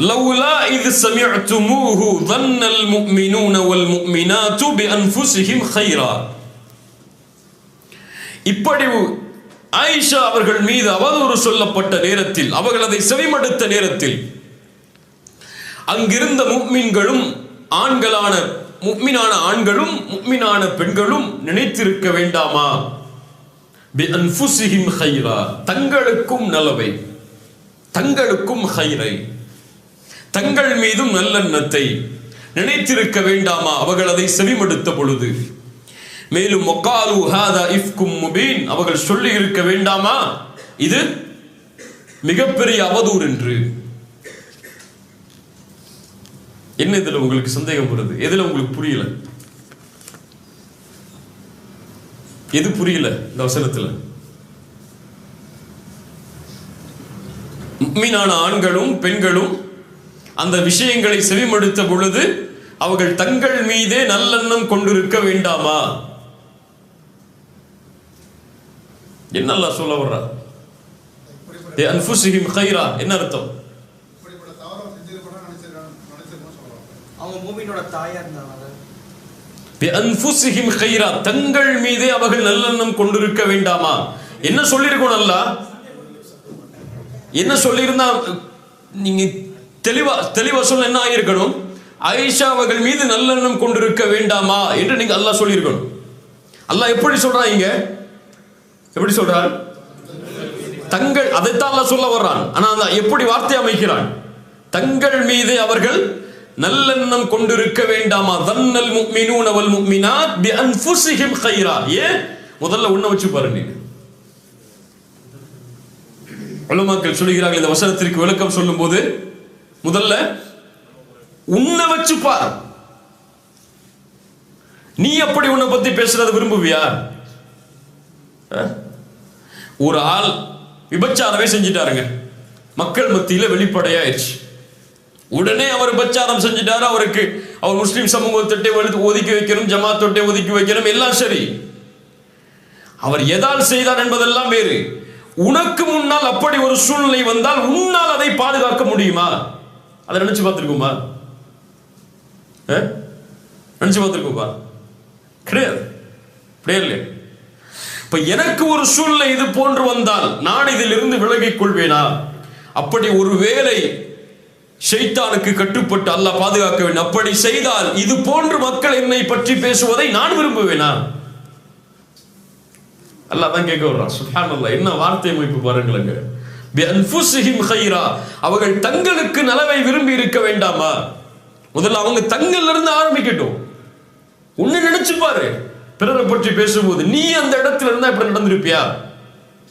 லவ்லா இத் சமிஅதுமூஹு ظنல் முஃமினூன வல் முஃமினாத்து பிஅன்ஃபுஸிஹிம் கைரா. இப்படி ஆயிஷா அவர்கள் மீது அவதூறு சொல்லப்பட்ட நேரத்தில், அவர்கள் அதை செவிமடுத்த நேரத்தில், அங்கிருந்த முஃமின்களும் ஆண்களான முஃமினான ஆண்களும் முஃமினான பெண்களும் நினைத்திருக்க வேண்டாமா? பிஅன்ஃபுஸிஹிம் கைரா, தங்களுக்கும் நலவை, தங்களுக்கும் கைரை, தங்கள் மீதும் நல்லெண்ணத்தை நினைத்திருக்க வேண்டாமா அவர்கள் அதை செவிமடுத்த பொழுது? மேலும் வகாலு ஹாதா இஃப்கும் முபீன், அவர்கள் சொல்லி இருக்க வேண்டாமா இது மிகப்பெரிய அவதூறு என்று. என்ன இதுல உங்களுக்கு சந்தேகம் வருது? எதுல உங்களுக்கு புரியல? எது புரியல இந்த வசனத்துல? முஃமினான ஆண்களும் பெண்களும் அந்த விஷயங்களை செவிமடுத்த பொழுது அவர்கள் தங்கள் மீதே நல்லெண்ணம் கொண்டிருக்க வேண்டாமா? என்ன அல்லாஹ் சொல்ல வர்றார்? அன்ஃபுஸிஹிம் கைரா என்ன அர்த்தம்? அவங்க மூமினோட தாயா இருந்தாங்க. அன்ஃபுஸிஹிம் கைரா, தங்கள் மீதே அவர்கள் நல்லெண்ணம் கொண்டிருக்க வேண்டாமா? என்ன சொல்லியிருக்கணும்? அல்லாஹ் என்ன சொல்லியிருந்தா நீங்க தெளிவா சொல்ல என்ன ஆயிருக்கணும்? ஆயிஷா அவர்கள் மீது நல்லெண்ணம் கொண்டிருக்க வேண்டாமா என்று நீங்க அல்லாஹ் சொல்லியிருக்கணும். அல்லாஹ் எப்படி சொல்றான் இங்க? எப்படி சொல்றான்? தங்கள், அதைத்தான் அல்லாஹ் சொல்ல வர்றான். ஆனா அல்லாஹ் எப்படி வார்த்தை அமைக்கிறான்? தங்கள் மீது அவர்கள் நல்லெண்ணம் கொண்டிருக்க வேண்டாமா? தன்னல் முஃமினூன வல் முஃமினாத் பிஅன்ஃபுஸிஹிம் கைரா. முதல்ல உன்ன வச்சு பாருங்க. உலமாக்கள் சொல்கிறார்கள் இந்த வசனத்திற்கு விளக்கம் சொல்லும் போது முதல்ல உன்னை வச்சு பார். நீ அப்படி உன்னை பத்தி பேசுறத விரும்புவியா? ஒரு ஆள் விபச்சாரமே செஞ்சிட்டாருங்க, மக்கள் மத்தியில வெளிப்படையாயிருச்சு. உடனே அவர் விபச்சாரம் செஞ்சிட்டாரு, அவருக்கு அவர் முஸ்லிம் சமூகத்தொட்டை ஒதுக்கி வைக்கணும், ஜமாத்தொட்டை ஒதுக்கி வைக்கணும், எல்லாம் சரி. அவர் எதால் செய்தார் என்பதெல்லாம் வேறு. உனக்கு முன்னால் அப்படி ஒரு சூழ்நிலை வந்தால் உன்னால் அதை பாதுகாக்க முடியுமா? அதை நினைச்சு பார்த்திருக்குமா? நினைச்சு பார்த்திருக்குமா? கிடையாது. கிடையாது. இப்ப எனக்கு ஒரு சூழ்நிலை இது போன்று வந்தால் நான் இதிலிருந்து விலகிக் கொள்வேனா? அப்படி ஒரு வேளை ஷைத்தானுக்கு கட்டுப்பட்டு அல்லாஹ் பாதுகாக்க வேண்டும். அப்படி செய்தால் இது போன்று மக்கள் என்னை பற்றி பேசுவதை நான் விரும்புவேனா? அல்லாஹ் தான் கேட்க வர்றான். சுப்ஹானல்லாஹ், என்ன வார்த்தை அமைப்பு பாருங்களேங்க. பிஅன்ஃபுஸிஹிம் கைரா, அவர்கள் தங்களுக்கு நலவை விரும்பி இருக்க வேண்டாமா? முதல்ல அவங்க தங்கள்ல இருந்து ஆரம்பிக்கட்டும். உன்னை நினைச்சு பாரு, பிறரை பற்றி பேசும்போது நீ அந்த இடத்துல இருந்தா இப்படி நடந்திருப்பியா?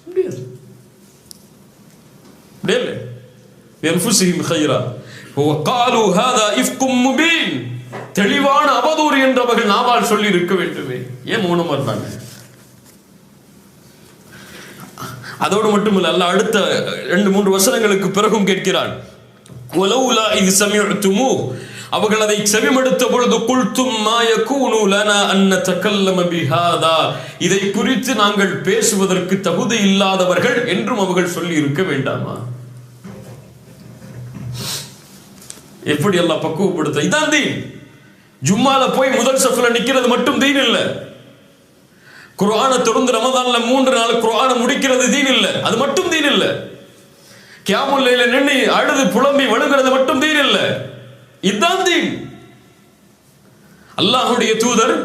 முடியாது. முடியல. பிஅன்ஃபுஸிஹிம் கைரா வகாலு ஹாதா இஃப்கும் முபீன், தெளிவான அவதூறு என்று அவர்கள் நாவால் சொல்லி இருக்க வேண்டுமே. ஏன் மௌனமா இருந்தாங்க? அதோடு மட்டுமல்ல, அல்லாஹ் அடுத்த 2-3 வசனங்களுக்கு பிறகும் கேட்கிறான். வலௌலா இத் சமிஅதுமூ, அவர்கள் அதை செவிமடுத்த பொழுது குல்தும் மா யகூனு லனா அன் நதகல்லம பிஹாதா, இதை குறித்து நாங்கள் பேசுவதற்கு தகுதி இல்லாதவர்கள் என்றும் அவர்கள் சொல்லி இருக்க வேண்டாமா? எப்படி அல்லாஹ் பக்குவப்படுத்த. இதான் தீன். ஜும்மால போய் முதல் சஃப்ல நிக்கிறது மட்டும் தீன் இல்ல. குர்ஆனை தொடர்ந்து ரமதான்ல 3 நாள் குர்ஆனை முடிக்கிறது தீன் இல்ல. அது மட்டும் தீன் இல்ல. கியாமுல் லைல நின்னு அழுது புலம்பி வழுகிறது மட்டும் தீன் இல்ல. இதுதான் தீன். அல்லாஹ்வுடைய தூதர்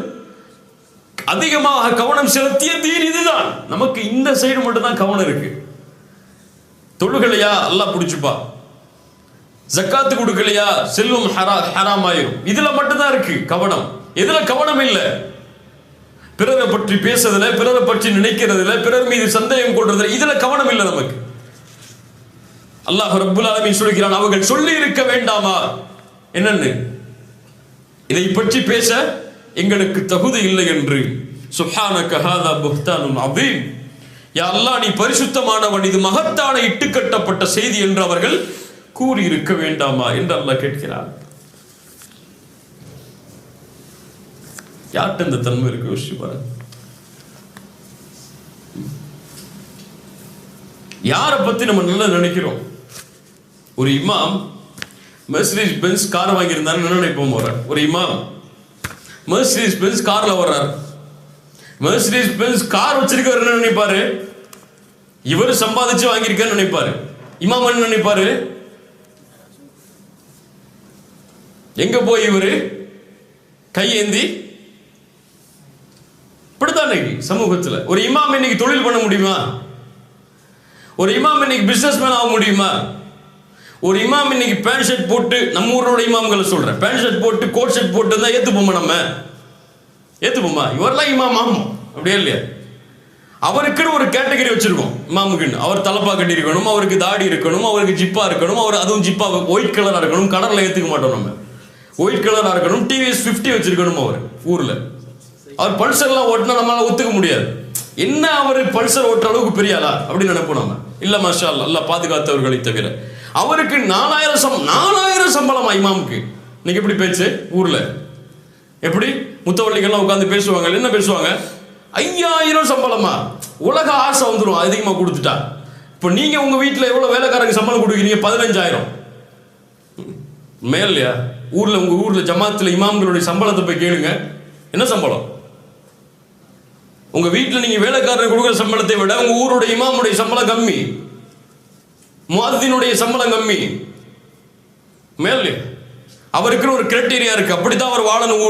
அதிகமாக கவனம் செலுத்திய தீன் இதுதான். நமக்கு இந்த சைடு மட்டும் தான் கவனம் இருக்கு. தொழுகலையா அல்லாஹ் பிடிச்சுப்பா, ஜக்காத்து கொடுக்கலையா செல்வம் ஹராம் ஆயிரும். இதுல மட்டும்தான் இருக்கு கவனம். எதுல கவனம் இல்லை? பிறரை பற்றி பேசுறதுல, பிறரை பற்றி நினைக்கிறதுல, பிறர் மீது சந்தேகம் கொள்றதுல, இதுல கவனம் இல்லை நமக்கு. அல்லாஹ் ரப்புல் ஆலமீன் சொல்கிறான், அவர்கள் சொல்லி இருக்க வேண்டாமா என்னன்னு, இதை பற்றி பேச எங்களுக்கு தகுதி இல்லை என்று. சுப்ஹானக ஹாதா புஹ்தானுன் அதீம். யா அல்லாஹ், நீ பரிசுத்தமானவன், இது மகத்தான இட்டுக்கட்டப்பட்ட செய்தி என்று அவர்கள் கூறி இருக்க வேண்டாமா என்று அல்லாஹ் கேட்கிறார். யார்கிட்ட இந்த தன்மை இருக்கு யோசிச்சு பாருங்க. யாரை பத்தி நம்ம நல்லா நினைக்கிறோம்? ஒரு இமாம் மெர்சிடிஸ் பென்ஸ் கார் வாங்கியிருந்தாரு நினைப்போம். ஒரு இமாம் மெர்சிடிஸ் பென்ஸ் கார்ல வர்றாரு. மெர்சிடிஸ் பென்ஸ் கார் வச்சிருக்கவர் என்ன நினைப்பாரு? இவர் சம்பாதிச்சு வாங்கியிருக்கான்னு நினைப்பாரு. இமாம் என்ன நினைப்பாரு? எங்க போய் இவரு கையேந்தி இப்படித்தான் சமூகத்தில். ஒரு இமாம் இன்னைக்கு தொழில் பண்ண முடியுமா? ஒரு இமாம் இன்னைக்கு பிசினஸ் மேன் ஆக முடியுமா? ஒரு இமாம் இன்னைக்கு பேண்ட் ஷர்ட் போட்டு, நம்ம ஊரோட இமாம்களை சொல்றேன், பேண்ட் ஷர்ட் போட்டு கோட் ஷர்ட் போட்டு இருந்தா ஏத்துப்போமா? நம்ம ஏத்துப்போமா? இவரெல்லாம் இமாம் ஆகும் அப்படியே இல்லையா? அவருக்குன்னு ஒரு கேட்டகரி வச்சிருக்கோம் இமாமுக்குன்னு. அவர் தலப்பா கட்டி இருக்கணும், அவருக்கு தாடி இருக்கணும், அவருக்கு ஜிப்பா இருக்கணும், அவர் அதுவும் ஜிப்பா ஒயிட் கலரா இருக்கணும். கடல்ல ஏத்துக்க மாட்டோம் நம்ம. ஒயிட் கலரா இருக்கணும், டிவிஎஸ் 50 வச்சிருக்கணும். அவர் ஊர்ல அவர் பல்சர்லாம் ஓட்டினா நம்மளால ஒத்துக்க முடியாது. என்ன அவர் பல்சர் ஓட்டுற அளவுக்கு பெரிய ஆளா அப்படின்னு நினைப்போம் நம்ம. இல்ல மாஷா அல்லாஹ், அல்லாஹ் பாதுகாத்தவர்களை தவிர. அவருக்கு 4000 சம்பளமா இமாமுக்கு? இன்னைக்கு எப்படி பேச்சு ஊர்ல? எப்படி முத்தவள்ளிகள்லாம் உட்காந்து பேசுவாங்க, என்ன பேசுவாங்க? 5000 சம்பளமா? உலக ஆசை வந்துடும் அதிகமா கொடுத்துட்டா. இப்போ நீங்க உங்க வீட்டுல எவ்வளவு வேலைக்காரங்க சம்பளம் கொடுக்குறீங்க? 15000 மேலையா? ஊர்ல உங்க ஊர்ல ஜமாத்துல இமாம்களுடைய சம்பளத்தை போய் கேளுங்க, என்ன சம்பளம்? உங்க வீட்டுல நீங்க வேலைக்காரர் கொடுக்குற சம்பளத்தை விட உங்க ஊருடைய இமாமுடைய சம்பளம் கம்மி, முஅத்தினுடைய சம்பளம் கம்மி. மேலே அவருக்குன்னு ஒரு கிரைட்டீரியா இருக்கு, அப்படித்தான் அவர் வாழணும்.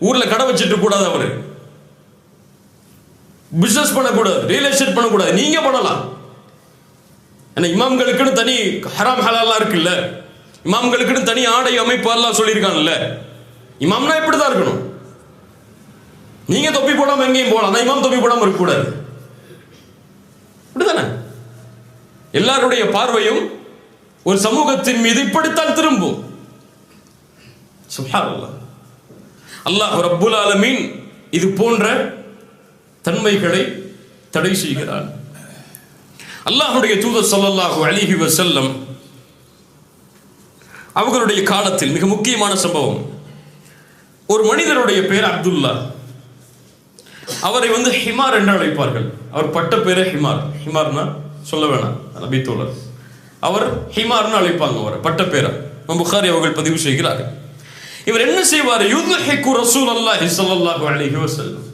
ஊர்ல கடை வச்சுட்டு கூடாது, அவரு பிசினஸ் பண்ணக்கூடாது, ரியல் எஸ்டேட் பண்ணக்கூடாது. நீங்க பண்ணலாம். ஏன்னா இமாம்களுக்குன்னு தனி ஹராம் ஹலால்லாம் இருக்குல்ல, இமாம்களுக்குன்னு தனி ஆடை அமைப்பு எல்லாம் சொல்லியிருக்காங்கல்ல. இமாம்னா இப்படிதான் இருக்கணும். நீங்க தொப்பி போடாம எங்கேயும் போகலாம், ஆனா இமாம் தொப்பி போடாம இருக்கக்கூடாது. அப்படிதானே? எல்லாருடைய பார்வையும் ஒரு சமூகத்தின் மீது இப்படித்தான் திரும்பும். சுப்ஹானல்லாஹ். அல்லாஹ் ரப்புல் ஆலமீன் இது போன்ற தன்மைகளை தடை செய்கிறான். அல்லாஹ்வுடைய தூதர் ஸல்லல்லாஹு அலைஹி வஸல்லம் அவர்களுடைய காலத்தில் மிக முக்கியமான சம்பவம். ஒரு மனிதருடைய பெயர் அப்துல்லா. அவரை ஹிமார் என்று அழைப்பார்கள். அவர் பட்ட பேரே ஹிமார். ஹிமார்னா சொல்ல வேணாம், நபி தோழர். அவர் ஹிமார்னு அழைப்பாங்க அவரை, பட்ட பேரை. புகாரி அவர்கள் பதிவு செய்கிறார்கள். இவர் என்ன செய்வார்? யுத்ஹிகு ரசூலுல்லாஹி ஸல்லல்லாஹு அலைஹி வஸல்லம்.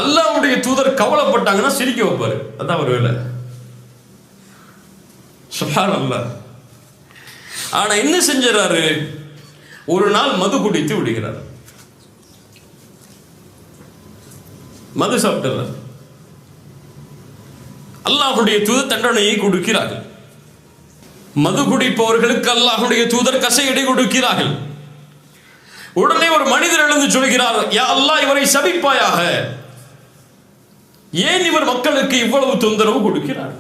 அல்லாஹ்வுடைய தூதர் கவலைப்பட்டாங்கன்னா சிரிக்க வைப்பாரு. அதான் அவர் வேலை. சுப்ஹானல்லாஹ். ஆனா என்ன செஞ்சாரு? ஒரு நாள் மது குடித்து விடுகிறார். மது சாப்பிட்டார். அல்லாஹ்வுடைய தூதர் தண்டனையை கொடுக்கிறார்கள். மது குடிப்பவர்களுக்கு அல்லாஹ்வுடைய தூதர் கசையடி கொடுக்கிறார்கள். உடனே ஒரு மனிதர் எழுந்து சொல்கிறார், யா அல்லாஹ், இவரை சபிப்பாயாக. ஏன் இவர் மக்களுக்கு இவ்வளவு தொந்தரவு கொடுக்கிறார்?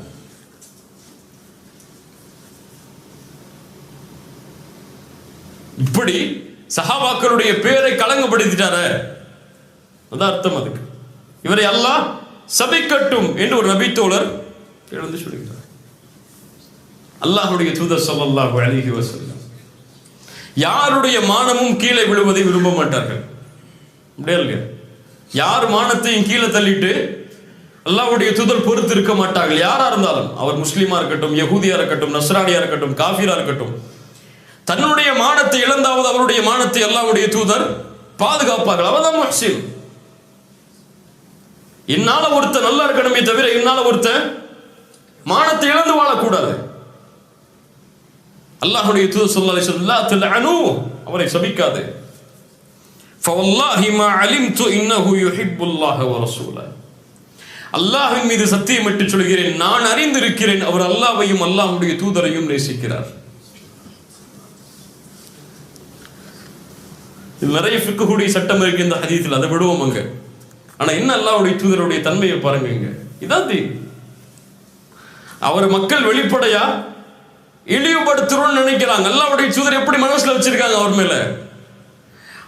இப்படி சஹாபாக்களுடைய பேரை களங்கப்படுத்திட்டார, அதான் அர்த்தம். அதுக்கு இவரை அல்லாஹ் சபிக்கட்டும் என்று ஒரு நபி தோழர் எழுந்து சொல்கிறார். அல்லாஹ்வுடைய தூதர் ஸல்லல்லாஹு அலைஹி வஸல்லம் யாருடைய மானமும் கீழே விழுவதை விரும்ப மாட்டார்கள். அப்படியே இல்லையா? யார் மானத்தையும் கீழே தள்ளிட்டு அல்லாஹ்வுடைய தூதர் பொறுத்து இருக்க மாட்டார்கள். யாரா இருந்தாலும், அவர் முஸ்லிமா இருக்கட்டும், யகூதியா இருக்கட்டும், நஸ்ரானியா இருக்கட்டும், காஃபிரா இருக்கட்டும், தன்னுடைய மானத்தை இழந்தாவது அவருடைய மானத்தை அல்லாஹ்வுடைய தூதர் பாதுகாப்பார்கள். அவர்தான் முஹ்சின். என்னால ஒருத்தர் நல்லா இருக்கணுமே தவிர என்னால ஒருத்தர் மானத்தை இழந்து வாழக்கூடாது. அல்லாஹ்வுடைய தூதர் ஸல்லல்லாஹு அலைஹி வஸல்லம், அவரை சபிக்காது. ஃபவல்லாஹி மா அலிம்து இன்னஹு யுஹிப்புல்லாஹ வ ரசூலஹு. அல்லாஹ்வின் மீது சத்தியமிட்டு சொல்கிறேன், நான் அறிந்திருக்கிறேன் அவர் அல்லாஹ்வையும் அல்லாஹ்வுடைய தூதரையும் நேசிக்கிறார். இது நிறைய ஃபிக்ஹுடைய சட்டம் இருக்கு இந்த ஹதீஸில், அதை விடுவோம் அங்க. ஆனா என்ன அல்லாஹ்வுடைய தூதருடைய தன்மையை பாருங்க இங்க. இதான் தீன். அவர் மக்கள் வெளிப்படையா இழிவுபடுத்துறோம்னு நினைக்கிறாங்க. அல்லாஹ்வுடைய தூதர் எப்படி மனசுல வச்சிருக்காங்க அவர் மேல?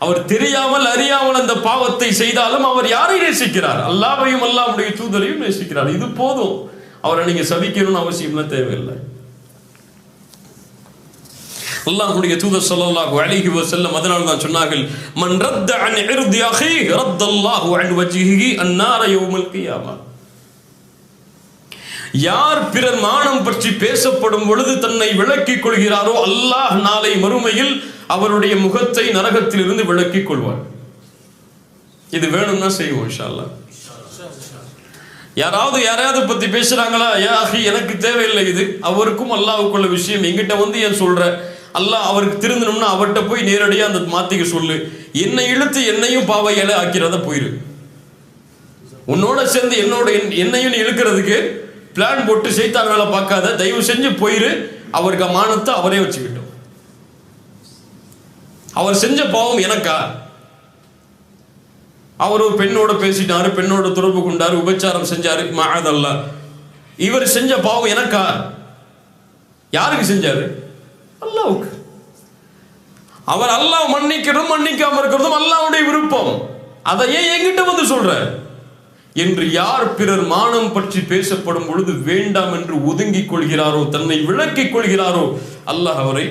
அவர் தெரியாமல் அறியாமல் அந்த பாவத்தை செய்தாலும் அவர் யாரை நேசிக்கிறார்? அல்லாஹ்வையும் அல்லாஹ்வுடைய தூதரையும் நேசிக்கிறார். இது போதும். அவரை நீங்க சபிக்கணும்னு அவசியம்லாம் தேவையில்லை. அல்லாஹ்வுடைய தூதர் ஸல்லல்லாஹு அலைஹி வஸல்லம் அதனால தான் சொன்னார்கள், மன் ரத்த அன் இர்தி அஹி ரத்தல்லாஹு அன் வஜ்ஹிஹி அன்னார யௌமல் கியாமா. யார் பிறர் மானம் பற்றி பேசப்படும் பொழுது தன்னை விலக்கிக் கொள்கிறாரோ அல்லாஹ் நாளை மறுமையில் அவருடைய முகத்தை நரகத்தில் இருந்து விலக்கிக் கொள்வார். இது வேணும்னா செய்வோம் இன்ஷா அல்லாஹ். யாராவது பத்தி பேசுறாங்களா? யா அஹி, எனக்கு தேவையில்லை இது. அவருக்கும் அல்லாஹ்வுக்குள்ள விஷயம். என்கிட்ட வந்து ஏன் சொல்ற? அல்லாஹ் அவருக்கு திருந்தணும்னா அவர்கிட்ட போய் நேரடியாக அந்த மாத்திக்க சொல்லு. என்னை இழுத்து என்னையும் பாவையால ஆக்கிறத போயிரு. உன்னோட சேர்ந்து என்னையும் இழுக்கிறதுக்கு பிளான் போட்டு சைத்தான் வேலை பார்க்காத. தயவு செஞ்சு போயிரு. அவருக்கு மானத்தை அவரே வச்சுக்கிட்டோம். அவர் செஞ்ச பாவம் எனக்கா? அவர் ஒரு பெண்ணோட பேசிட்டாரு, பெண்ணோட தொடர்பு கொண்டாரு, உபச்சாரம் செஞ்சாரு, மஅதல்லாஹ். இவர் செஞ்ச பாவம் எனக்கா? யாருக்கு செஞ்சாரு? அல்லாஹ்வுக்கு. அவர் அல்லாஹ் மன்னிக்கணும் மன்னிக்காம இருக்கிறதும் அல்லாஹ்வுடைய விருப்பம். அதை ஏன் என்கிட்ட வந்து சொல்ற என்று யார் பிறர் மானம் பற்றி பேசப்படும் பொழுது வேண்டாம் என்று ஒதுங்கிக் கொள்கிறாரோ, தன்னை விலக்கிக் கொள்கிறாரோ, அல்லாஹ் அவரை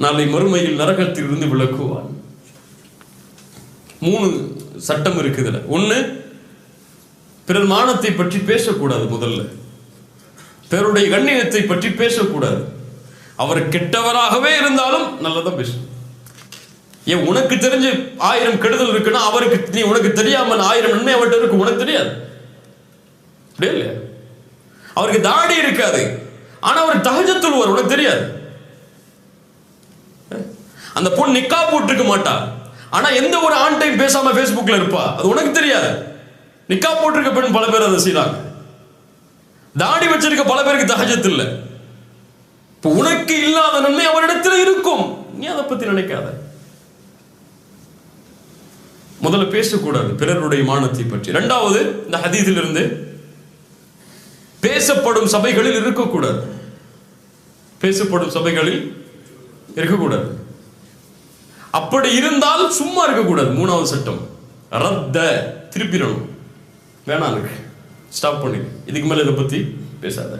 நாளை மறுமையில் நரகத்தில் இருந்து விலக்குவான். 3 சட்டம் இருக்குதுல. 1, பிறர் மானத்தை பற்றி பேசக்கூடாது. முதல்ல பிறருடைய கண்ணியத்தை பற்றி பேசக்கூடாது. அவர் கெட்டவராகவே இருந்தாலும் நல்லதா பேசணும். ஏன் உனக்கு தெரிஞ்சு 1000 கெடுதல் இருக்குன்னா அவருக்கு உனக்கு தெரியாம 1000 நன்மை அவர்கிட்ட இருக்கு, உனக்கு தெரியாது. அப்படியே இல்லையா? அவருக்கு தாடி இருக்காது, ஆனா அவர் தஹஜ்ஜுத் தொழுவார், உனக்கு தெரியாது. அந்த பொண்ணு நிக்கா போட்டிருக்க மாட்டா, ஆனா எந்த ஒரு ஆண் டைம் பேசாம ஃபேஸ்புக்ல இருப்பா, அது உனக்கு தெரியாது. நிக்கா போட்டிருக்க பெண் பல பேர் அதை செய்யறாங்க. தாடி வச்சிருக்க பல பேருக்கு தஹஜ்ஜுத் இல்லை. இப்போ உனக்கு இல்லாத நன்மை அவரிடத்தில் இருக்கும், நீ அதை பத்தி நினைக்காத. முதல்ல பேசக்கூடாது பிறருடைய மானத்தை பற்றி. 2வது, இந்த ஹதீஸில் இருந்து பேசப்படும் சபைகளில் இருக்கக்கூடாது. பேசப்படும் சபைகளில் இருக்கக்கூடாது. அப்படி இருந்தால் சும்மா இருக்கக்கூடாது. 3வது சட்டம், ரத்த, திருப்பிடணும். வேணாம், ஸ்டாப் பண்ணு, இதுக்கு மேல இதை பத்தி பேசாத.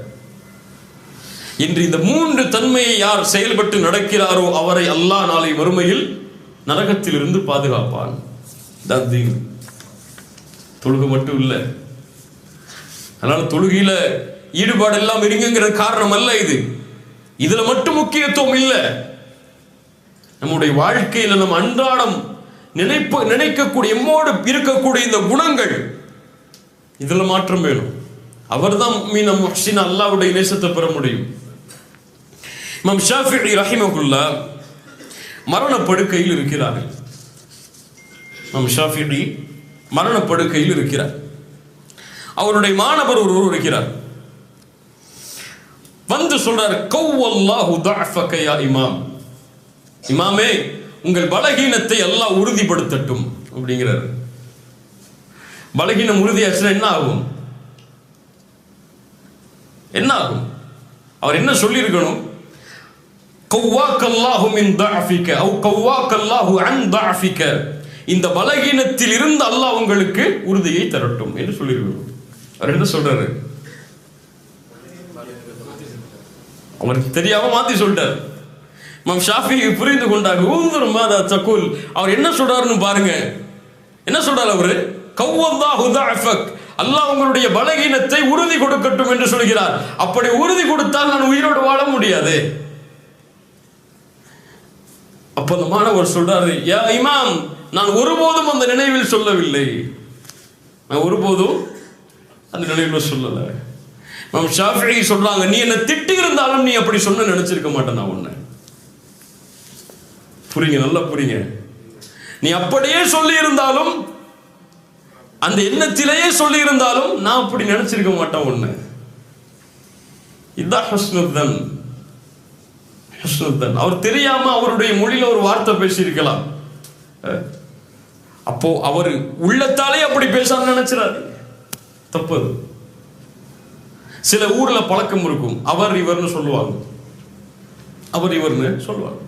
இன்று இந்த 3 தன்மையை யார் செயல்பட்டு நடக்கிறாரோ அவரை அல்லாஹ் நாளை மறுமையில் நரகத்தில் இருந்து பாதுகாப்பான். தொழுகை மட்டும் இல்லை. அதனால தொழுகையில ஈடுபாடு எல்லாம் இருங்கிற காரணம் அல்ல இது. இதுல மட்டும் முக்கியத்துவம் இல்லை. நம்முடைய வாழ்க்கையில நம்ம அன்றாடம் நினைக்கக்கூடிய எம்மோடு இருக்கக்கூடிய இந்த குணங்கள், இதுல மாற்றம் வேணும். அவர்தான் முஃமின் முஹ்சின், அல்லாஹ்வுடைய நேசத்தை பெற முடியும். இமாம் ஷாஃபிஈ ரஹிமஹுல்லாஹ் மரணப்படுக்கையில் இருக்கிறார்கள். இமாம் ஷாஃபிஈ மரணப்படுக்கையில் இருக்கிறார். அவருடைய மாணவர் ஒருவர் இருக்கிறார். வந்து சொல்றார், கவ்வல்லாஹு தஅஃபக யா இமாம். இமாமே, உங்கள் பலகீனத்தை அல்லாஹ் உறுதிப்படுத்தட்டும் அப்படிங்கிறார். பலகீனம் உறுதியாச்சுன்னா என்ன ஆகும்? என்ன ஆகும்? அவர் என்ன சொல்லியிருக்கணும்? கவ்வாக்கல்லாஹு மின் தஅஃபிக அவ் கவ்வாக்கல்லாஹு அன் தஅஃபிக. இந்த பலகீனத்தில் இருந்து அல்லாஹ் உங்களுக்கு உறுதியை தரட்டும் என்று சொல்லியிருக்கணும். அவர் என்ன சொல்றாரு? அவருக்கு தெரியாம மாத்தி சொல்லிட்டார். இமாம் ஷாஃபிஈ புரிந்து கொண்டாங்க. ஊந்துர் மாதா தகுல். அவர் என்ன சொல்றாருன்னு பாருங்க. என்ன சொல்றாரு அவரு? கவ்வல்லாஹு தஅஃபக், அல்லாஹ் உங்களுடைய பலகீனத்தை உறுதி கொடுக்கட்டும் என்று சொல்கிறார். அப்படி உறுதி கொடுத்தால் நான் உயிரோடு வாழ முடியாது. அப்ப அந்த மாணவர் சொல்றாரு, யா இமாம், நான் ஒருபோதும் அந்த நினைவில் சொல்லவில்லை. நான் ஒருபோதும் அந்த நினைவில் சொல்லல. இமாம் ஷாஃபிஈ சொல்றாங்க, நீ என்ன திட்டி இருந்தாலும் நீ அப்படி சொன்ன நினைச்சிருக்க மாட்டேன் நான் உன்னை. புரியுங்க, நல்லா புரியுங்க. நீ அப்படியே சொல்லி இருந்தாலும், அந்த எண்ணத்திலேயே சொல்லி இருந்தாலும் நான் அப்படி நினைச்சிருக்க மாட்டேன் ஒண்ணு. இதான் ஹுஸ்னுத்தன். ஹுஸ்னுத்தன். அவர் தெரியாம அவருடைய மொழியில ஒரு வார்த்தை பேசியிருக்கலாம். அப்போ அவர் உள்ளத்தாலே அப்படி பேசாம நினைச்சிடாரு, தப்பு. சில ஊர்ல பழக்கம் இருக்கும், அவர் இவர்னு சொல்லுவாங்க, அவர் இவர்னு சொல்லுவாங்க.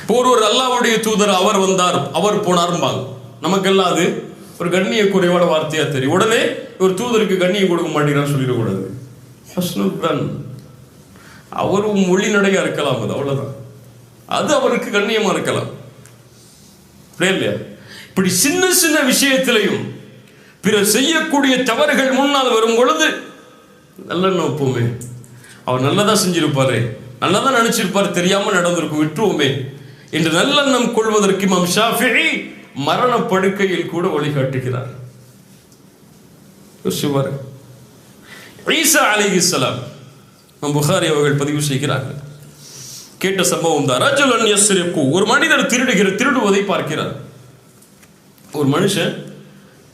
இப்போ ஒரு அல்லாஹ்வுடைய தூதர் அவர் வந்தார் அவர் போனார்பாங்க. நமக்கெல்லாம் அது ஒரு கண்ணிய குறைவான வார்த்தையா தெரியும். உடனே ஒரு தூதருக்கு கண்ணியம் கொடுக்க மாட்டேங்கிறான்னு சொல்லிடக்கூடாது. ஹஸ்னுத்தன். அவரும் மொழி நடையா இருக்கலாம், அது அவ்வளவுதான். அது அவருக்கு கண்ணியமா இருக்கலாம், இல்லையா? இப்படி சின்ன சின்ன விஷயத்திலையும் பிறர் செய்யக்கூடிய தவறுகள் முன்னால் வரும் பொழுது நல்லெண்ணம் வைப்போமே, அவர் நல்லதா செஞ்சிருப்பாரு, நல்லதா நினைச்சிருப்பாரு, தெரியாம நடந்திருக்கும், விட்டுருவோமே என்று நல்லெண்ணம் கொள்வதற்கு இமாம் ஷாஃபிஈ மரண படுக்கையில் கூட வழிகாட்டுகிறார். ஈசா அலைஹிஸ்ஸலாம் புகாரி அவர்கள் பதிவு செய்கிறார்கள். கேட்ட சம்பவம் தான். ரஜுலன் யஸ்ரிகு, ஒரு மனிதர் திருடுவதை பார்க்கிறார். ஒரு மனுஷன்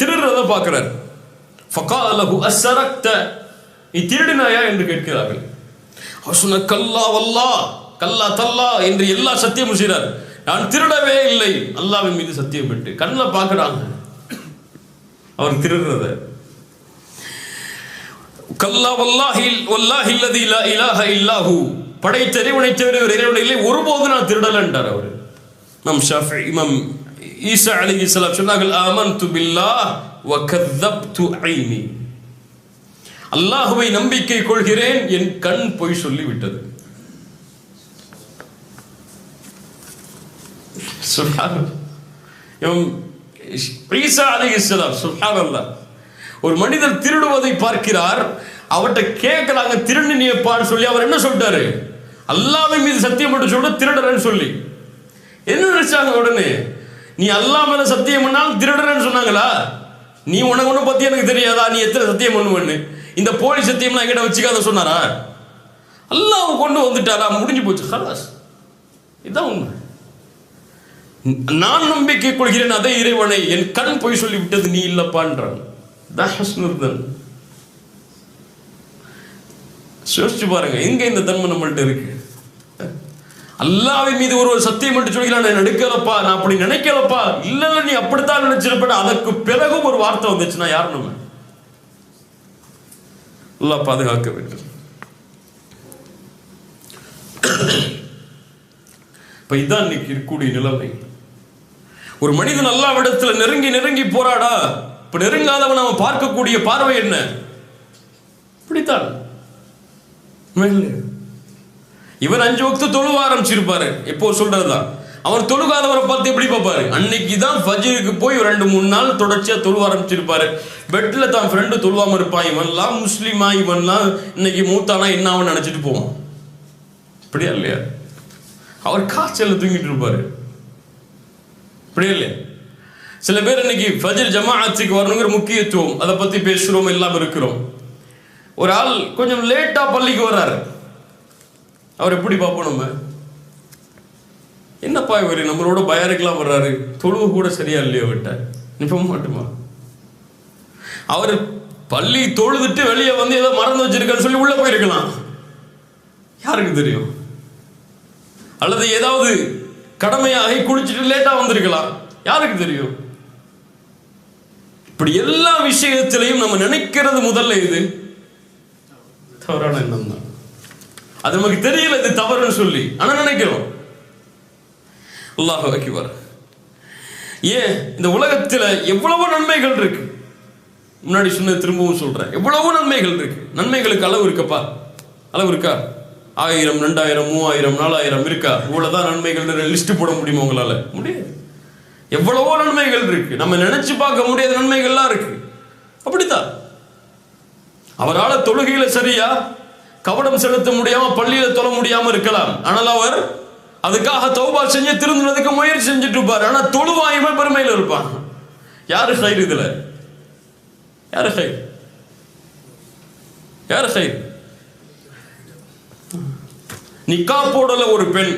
திருடுறதை பார்க்கிறார். ஃபகால லஹு அஸ்ஸரக்த, நீ திருடினாயா என்று கேட்கிறார்கள். அவர் சொன்ன கல்லா வல்லாஹ், கல்லா தல்லா என்று எல்லா சத்தியமும் செய்கிறார். நான் திருடவே இல்லை, அல்லாஹ்வின் மீது சத்தியம் விட்டு. கண்ணில் பார்க்கிறாங்க அவர் திருடுறத. கல்லா வல்லாஹி வல்லாஹி அல்லதி லா இலாஹ இல்லாஹு, படைத்த இறைவனை தவிர வேறு இறைவன் இல்லை, ஒருபோது நான் திருடல என்றார் அவர். இமாம் ஷாஃபிஈ இமாம் ஈசா அலைஹிஸ்ஸலாம் சொன்னார்கள், ஆமன்து பில்லாஹ் வ கذبtu ஐனி, அல்லாஹ்வை நம்பிக்கை கொள்கிறேன், என் கண் பொய் சொல்லி விட்டது. சுப்ஹானல்லாஹ். ஈசா அலைஹிஸ்ஸலாம் சுப்ஹானல்லாஹ். ஒரு மனிதர் திருடுவதை பார்க்கிறார். அவர்கிட்ட கேட்கிறாங்க, திருடினியப்பான்னு சொல்லி. அவர் என்ன சொல்லிட்டாரு? அல்லாஹ்வின் மீது சத்தியம் பண்ணி சொல்ற திருடறன்னு சொல்லி. என்ன நினைச்சாங்க உடனே? நீ அல்லாஹ் மேல சத்தியம் பண்ணாலும் திருடறன்னு சொன்னாங்களா? நீ உனக்கு ஒண்ணு பத்தி எனக்கு தெரியாதா? நீ எத்தனை சத்தியம் பண்ணுவன்னு? இந்த போலி சத்தியம்லாம் எங்கிட்ட வச்சுக்காத சொன்னாரா? அல்லாஹ் கொண்டு வந்துட்டாரா? முடிஞ்சு போச்சு, ஹலாஸ். இதுதான் உண்மை. நான் நம்பிக்கை கொள்கிறேன் அதே இறைவனை, என் கண் பொய் சொல்லி விட்டது நீ இல்லப்பான்றான். யோசிச்சு பாருங்க, எங்க இந்த தன்மை நம்மள்ட்ட இருக்கு? அல்லாஹ்வின் மீது ஒரு சத்தியம் என்று சொல்கிறான், நான் எடுக்கலப்பா, நான் அப்படி நினைக்கலப்பா. இல்ல நீ அப்படித்தான் நினைச்சிருப்ப. அதற்கு பிறகும் ஒரு வார்த்தை வந்துச்சுன்னா யார் நம்ம? அல்லாஹ் பாதுகாக்க வேண்டும். இப்ப இதான் இன்னைக்கு இருக்கக்கூடிய நிலைமை. ஒரு மனிதன் அல்லாஹ்விடத்துல நெருங்கி நெருங்கி போராடா, இப்ப நெருங்காதவன் அவன் பார்க்கக்கூடிய பார்வை என்ன? இப்படித்தான். இவர் 5 வக்து தொழுவ ஆரம்பிச்சிருப்பாரு, எப்போ சொல்றதுதான். அவர் தொழுகாதவரை பார்த்து எப்படி பார்ப்பாரு? அன்னைக்கு தான் ஃபஜ்ருக்கு போய் 2-3 நாள் தொடர்ச்சியா தொழுவ ஆரம்பிச்சிருப்பாரு. பெட்ல தான் ஃப்ரெண்டு தொழுவாம இருப்பான். இவன்லாம் முஸ்லீமா, இவன்லாம் இன்னைக்கு மூத்தானா என்ன அவன் நினைச்சிட்டு போவான். இப்படியா இல்லையா? அவர் காய்ச்சல தூங்கிட்டு இருப்பாரு. இப்படியா இல்லையா? சில பேர் இன்னைக்கு ஃபஜ்ர் ஜமாஅத்துக்கு வரணுங்கிற முக்கியத்துவம் அதை பத்தி பேசுறோம், எல்லாம் இருக்கிறோம். ஒரு ஆள் கொஞ்சம் லேட்டா பள்ளிக்கு வர்றாரு, அவர் எப்படி பார்ப்போம் நம்ம? என்னப்பா இவர் நம்மளோட பயாருக்கெல்லாம் வர்றாரு, தொழுவு கூட சரியா இல்லையோ விட்ட நிப்ப மாட்டுமா? அவர் பள்ளி தொழுதுட்டு வெளியே வந்து ஏதோ மறந்து வச்சிருக்கான்னு சொல்லி உள்ள போயிருக்கலாம், யாருக்கு தெரியும்? அல்லது ஏதாவது கடமையாகி குளிச்சுட்டு லேட்டா வந்திருக்கலாம், யாருக்கு தெரியும்? இப்படி எல்லா விஷயத்திலையும் நம்ம நினைக்கிறது முதல்ல இது தவறான எண்ணம் தான். அது நமக்கு தெரியல இது தவறுன்னு சொல்லி, ஆனா நினைக்கிறோம். அல்லாஹ் அக்பர். ஏன் இந்த உலகத்துல எவ்வளவு நன்மைகள் இருக்கு, முன்னாடி சொன்ன திரும்பவும் சொல்றேன், எவ்வளவு நன்மைகள் இருக்கு. நன்மைகளுக்கு அளவு இருக்கப்பா? அளவு இருக்கா? 1000, 2000, 3000, 4000 இருக்கா? இவ்வளவுதான் நன்மைகள் லிஸ்ட் போட முடியுமா உங்களால? முடியாது. எவ்வளவோ நன்மைகள் இருக்கு, நம்ம நினைச்சு பார்க்க முடியாத நன்மைகள்லாம் இருக்கு. அப்படித்தான் அவரால் தொழுகையில சரியா கவனம் செலுத்த முடியாம பள்ளியில தொழ முடியாம இருக்கலாம், ஆனால் அவர் அதுக்காக தௌபா செஞ்சு திருந்துறதுக்கு முயற்சி செஞ்சுட்டு இருப்பார். ஆனா தொழுவாயுமே பெருமையில இருப்பான். யாரு ஹைர் இதுல? யாரு ஹைர்? யாரு ஹைர்? நிக்கா போடல ஒரு பெண்,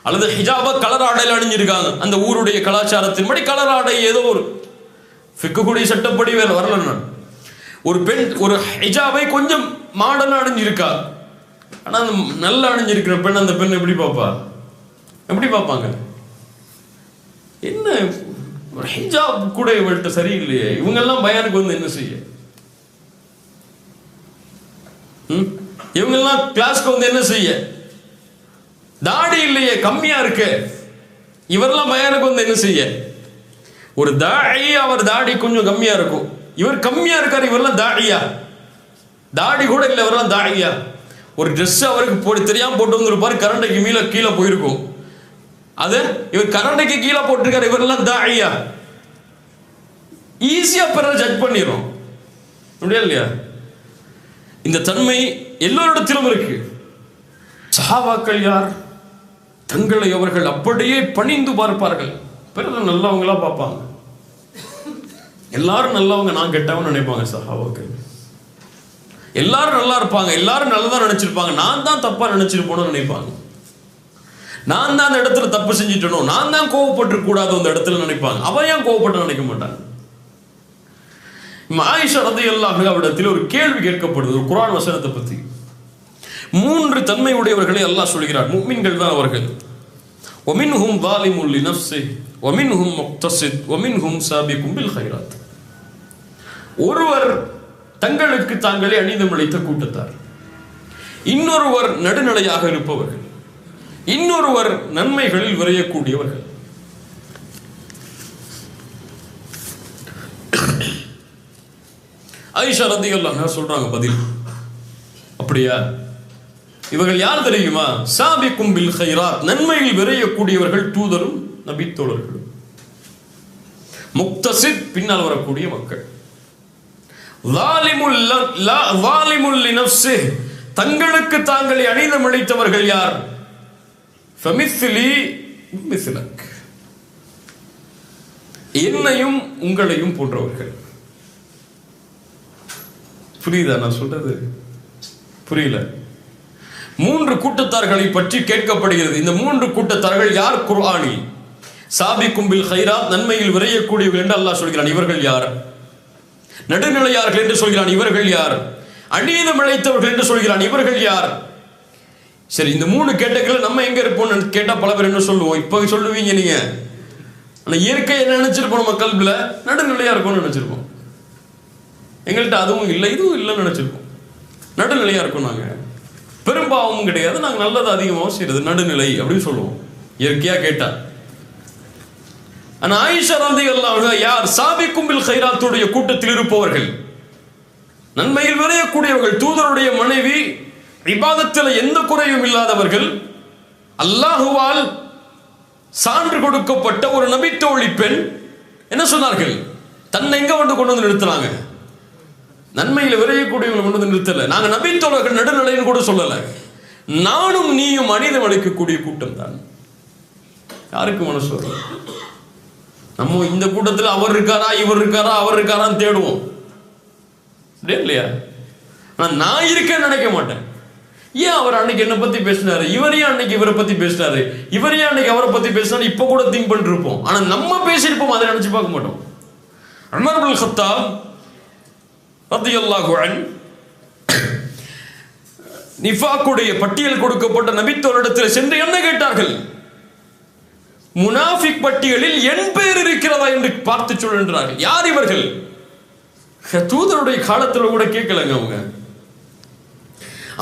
அல்லது ஹிஜாபா கலர் ஆடையில் அணிஞ்சிருக்காங்க, அந்த ஊருடைய கலாச்சாரத்தின்படி கலர் ஆடை ஏதோ ஒரு ஃபிக்குடைய சட்டப்படி வேற வரல. நான் ஒரு பெண் ஒரு ஹிஜாபை கொஞ்சம் மாடர்னா அணிஞ்சிருக்கா, ஆனால் நல்லா அணிஞ்சிருக்கிற பெண் அந்த பெண் எப்படி பார்ப்பாங்க? என்ன ஹிஜாப் கூட இவள்கிட்ட சரியில்லையே, இவங்கெல்லாம் பயானுக்கு வந்து என்ன செய்ய, இவங்கெல்லாம் கிளாஸ்க்கு வந்து என்ன செய்ய, தாடி இல்லையே கம்மியா இருக்கு, இவரெல்லாம் பயானுக்கு வந்து என்ன செய்ய. ஒரு தாடி, அவர் தாடி கொஞ்சம் கம்மியா இருக்கும், இவர் கம்மியா இருக்காரு, இவரெல்லாம் தாடியா, தாடி கூட இல்லை, இவரெல்லாம் தாடியா. ஒரு ட்ரெஸ் அவருக்கு தெரியாம போட்டு வந்துருப்பாரு, கரண்டைக்கு கீழே போயிருக்கும், அது இவர் கரண்டைக்கு கீழே போட்டிருக்காரு, இவரெல்லாம் தாடியா. ஈஸியா பிறரை ஜட்ஜ் பண்ணிடும் முடியாது இல்லையா? இந்த தன்மை எல்லோரிடத்திலும் இருக்கு. சஹாபாக்கள் யார்? தங்களை அவர்கள் அப்படியே பணிந்து பார்ப்பார்கள், பிறகு நல்லவங்களா பார்ப்பாங்க. எல்லாரும் நல்லவங்க, நான் கெட்டவன் நினைப்பாங்க. சஹாபாக்கள் எல்லாரும் நல்லா இருப்பாங்க, எல்லாரும் நல்லதான் நினைச்சிருப்பாங்க, நான் தான் தப்பா நினைச்சிருப்போம்னு நினைப்பாங்க. நான் தான் அந்த இடத்துல தப்பு செஞ்சுட்டணும், நான் தான் கோவப்பட்டு கூடாது அந்த இடத்துல நினைப்பாங்க. அவன் ஏன் கோவப்பட்டு நினைக்க மாட்டாங்க. ஆயிஷா ரலியல்லாஹு அன்ஹா அவரிடத்தில் ஒரு கேள்வி கேட்கப்படுது ஒரு குர்ஆன் வசனத்தை பற்றி. 3 தன்மை உடையவர்களை அல்லாஹ் சொல்கிறார், முஃமின்கள் தான் அவர்கள். وَمِنْهُمْ ظَالِمٌ لِنَفْسِهِ وَمِنْهُمْ مُقْتَصِدٌ وَمِنْهُمْ سَابِقٌ بِالْخَيْرَاتِ. ஒருவர் தங்களுக்கு தாங்களே அநீதமிழைத்த கூட்டத்தார், இன்னொருவர் நடுநிலையாக இருப்பவர்கள், இன்னொருவர் நன்மைகளில் விரையக்கூடியவர்கள். ஆயிஷா ரலியல்லாஹு அன்ஹா சொல்றாங்க பதில், அப்படியா, இவர்கள் யார் தெரியுமா? சாபிக்கும் பில் கைராத், நன்மையில் விரையக்கூடியவர்கள், தூதரும் நபி தோழர்களும். முக்தசித், பின்னால் வரக்கூடிய மக்கள். ظالمுல் லினஃப்ஸிஹ், தங்களுக்கு தாங்களே அநீதம் இழைத்தவர்கள் யார்? ஃபமிஸ்லி மிஸ்லக், என்னையும் உங்களையும் போன்றவர்கள். புரியுதா நான் சொல்றது? புரியல. 3 கூட்டத்தார்களை பற்றி கேட்கப்படுகிறது. இந்த 3 கூட்டத்தார்கள் யார்? குர்ஆனில் சாபிக்கும் பில் கைராத், நன்மையில் விரையக்கூடியவர்கள் என்று அல்லாஹ் சொல்கிறான், இவர்கள் யார்? நடுநிலையார்கள் என்று சொல்கிறான், இவர்கள் யார்? அநீதம் இழைத்தவர்கள் என்று சொல்கிறான், இவர்கள் யார்? சரி, இந்த 3 கேட்டகரியில் நம்ம எங்க இருப்போம்னு கேட்டா பல பேர் என்ன சொல்லுவோம்? இப்ப சொல்லுவீங்க நீங்க, ஆனா இயற்கை என்ன நினைச்சிருப்போம்? நம்ம கல்வில நடுநிலையா இருக்கும்னு நினைச்சிருப்போம். எங்கள்கிட்ட அதுவும் இல்லை இதுவும் இல்லைன்னு நினைச்சிருக்கோம். நடுநிலையா இருக்கும், நாங்க பெரும்பாவமும் கிடையாது, நாங்க நல்லது அதிகமாகவும் செய்யறது, நடுநிலை அப்படின்னு சொல்லுவோம் இயற்கையா கேட்டா. ஆனா ஆயிஷா ரலியல்லாஹு அன்ஹா யார்? சாபிக்கும் பில் கைராத்துடைய கூட்டத்தில் இருப்பவர்கள், நன்மையில் விரையக்கூடியவர்கள், தூதருடைய மனைவி, இபாதத்தில் எந்த குறையும் இல்லாதவர்கள், அல்லாஹுவால் சான்று கொடுக்கப்பட்ட ஒரு நபித்தோழி பெண். என்ன சொன்னார்கள்? தன்னை எங்க கொண்டு வந்து நிறுத்துறாங்க? நன்மையில விரையக்கூடியவங்களை கொண்டு வந்து நிறுத்தல. நாங்க நபித்தோழர்கள் நடுநிலைன்னு கூட சொல்லல. நானும் நீயும் அநீதம் இழைக்கக்கூடிய கூட்டம் தான். யாருக்கு மனசு வரும்? நம்ம இந்த கூட்டத்தில் அவர் இருக்காரா, இவர் இருக்காரா, அவர் இருக்காரான்னு தேடுவோம் இல்லையா? ஆனா நான் இருக்கேன்னு நினைக்க மாட்டேன். ஏன் அவர் அன்னைக்கு என்ன பத்தி பேசினாரு, இவர் ஏன் அன்னைக்கு இவரை பத்தி பேசினாரு, இவர் ஏன் அன்னைக்கு அவரை பத்தி பேசினாரு, இப்ப கூட திங்க் பண்ணிட்டு இருப்போம். ஆனா நம்ம பேசியிருப்போம், அதை நினைச்சு பார்க்க மாட்டோம். உமர் இப்னுல் கத்தாப் ரலியல்லாஹு அன்ஹு நிஃபாக்குடைய பட்டியல் கொடுக்கப்பட்ட நபித்தோரிடத்தில் சென்று என்ன கேட்டார்கள்? முனாஃபிக் பட்டியலில் என் பெயர் இருக்கிறதா என்று பார்த்து சொல்கின்றார்கள். யார் இவர்கள்? தூதருடைய காலத்தில் கூட கேட்கலங்க. அவங்க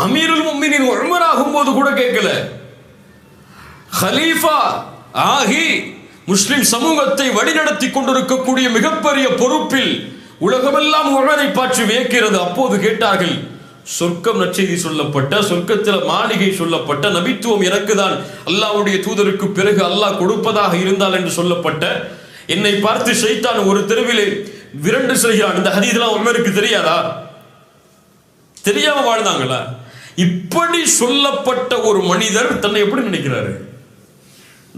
அமீருல் முஃமினீன் உமர் ஆகும்போது கூட கேட்கல. ஹலீஃபா ஆகி முஸ்லிம் சமூகத்தை வழிநடத்தி கொண்டிருக்கக்கூடிய மிகப்பெரிய பொறுப்பில் உலகமெல்லாம் உமரை பற்றி வியக்கிறது. அப்போது கேட்டார்கள், சொர்க்கம் நற்செய்தி சொல்லப்பட்ட, சொர்க்கத்தில் மாளிகை சொல்லப்பட்ட, நபித்துவம் எனக்குதான் அல்லாஹ்வுடைய தூதருக்கு பிறகு அல்லாஹ் கொடுப்பதாக இருந்தால் என்று சொல்லப்பட்ட என்னை பார்த்து ஷைத்தான் ஒரு தெருவிலே விரண்டு செல்கிறான். இந்த ஹதீஸ்லாம் உமருக்கு தெரியாதா? தெரியாம வாழ்ந்தாங்களா? இப்படி சொல்லப்பட்ட ஒரு மனிதர் தன்னை எப்படி நினைக்கிறாரு?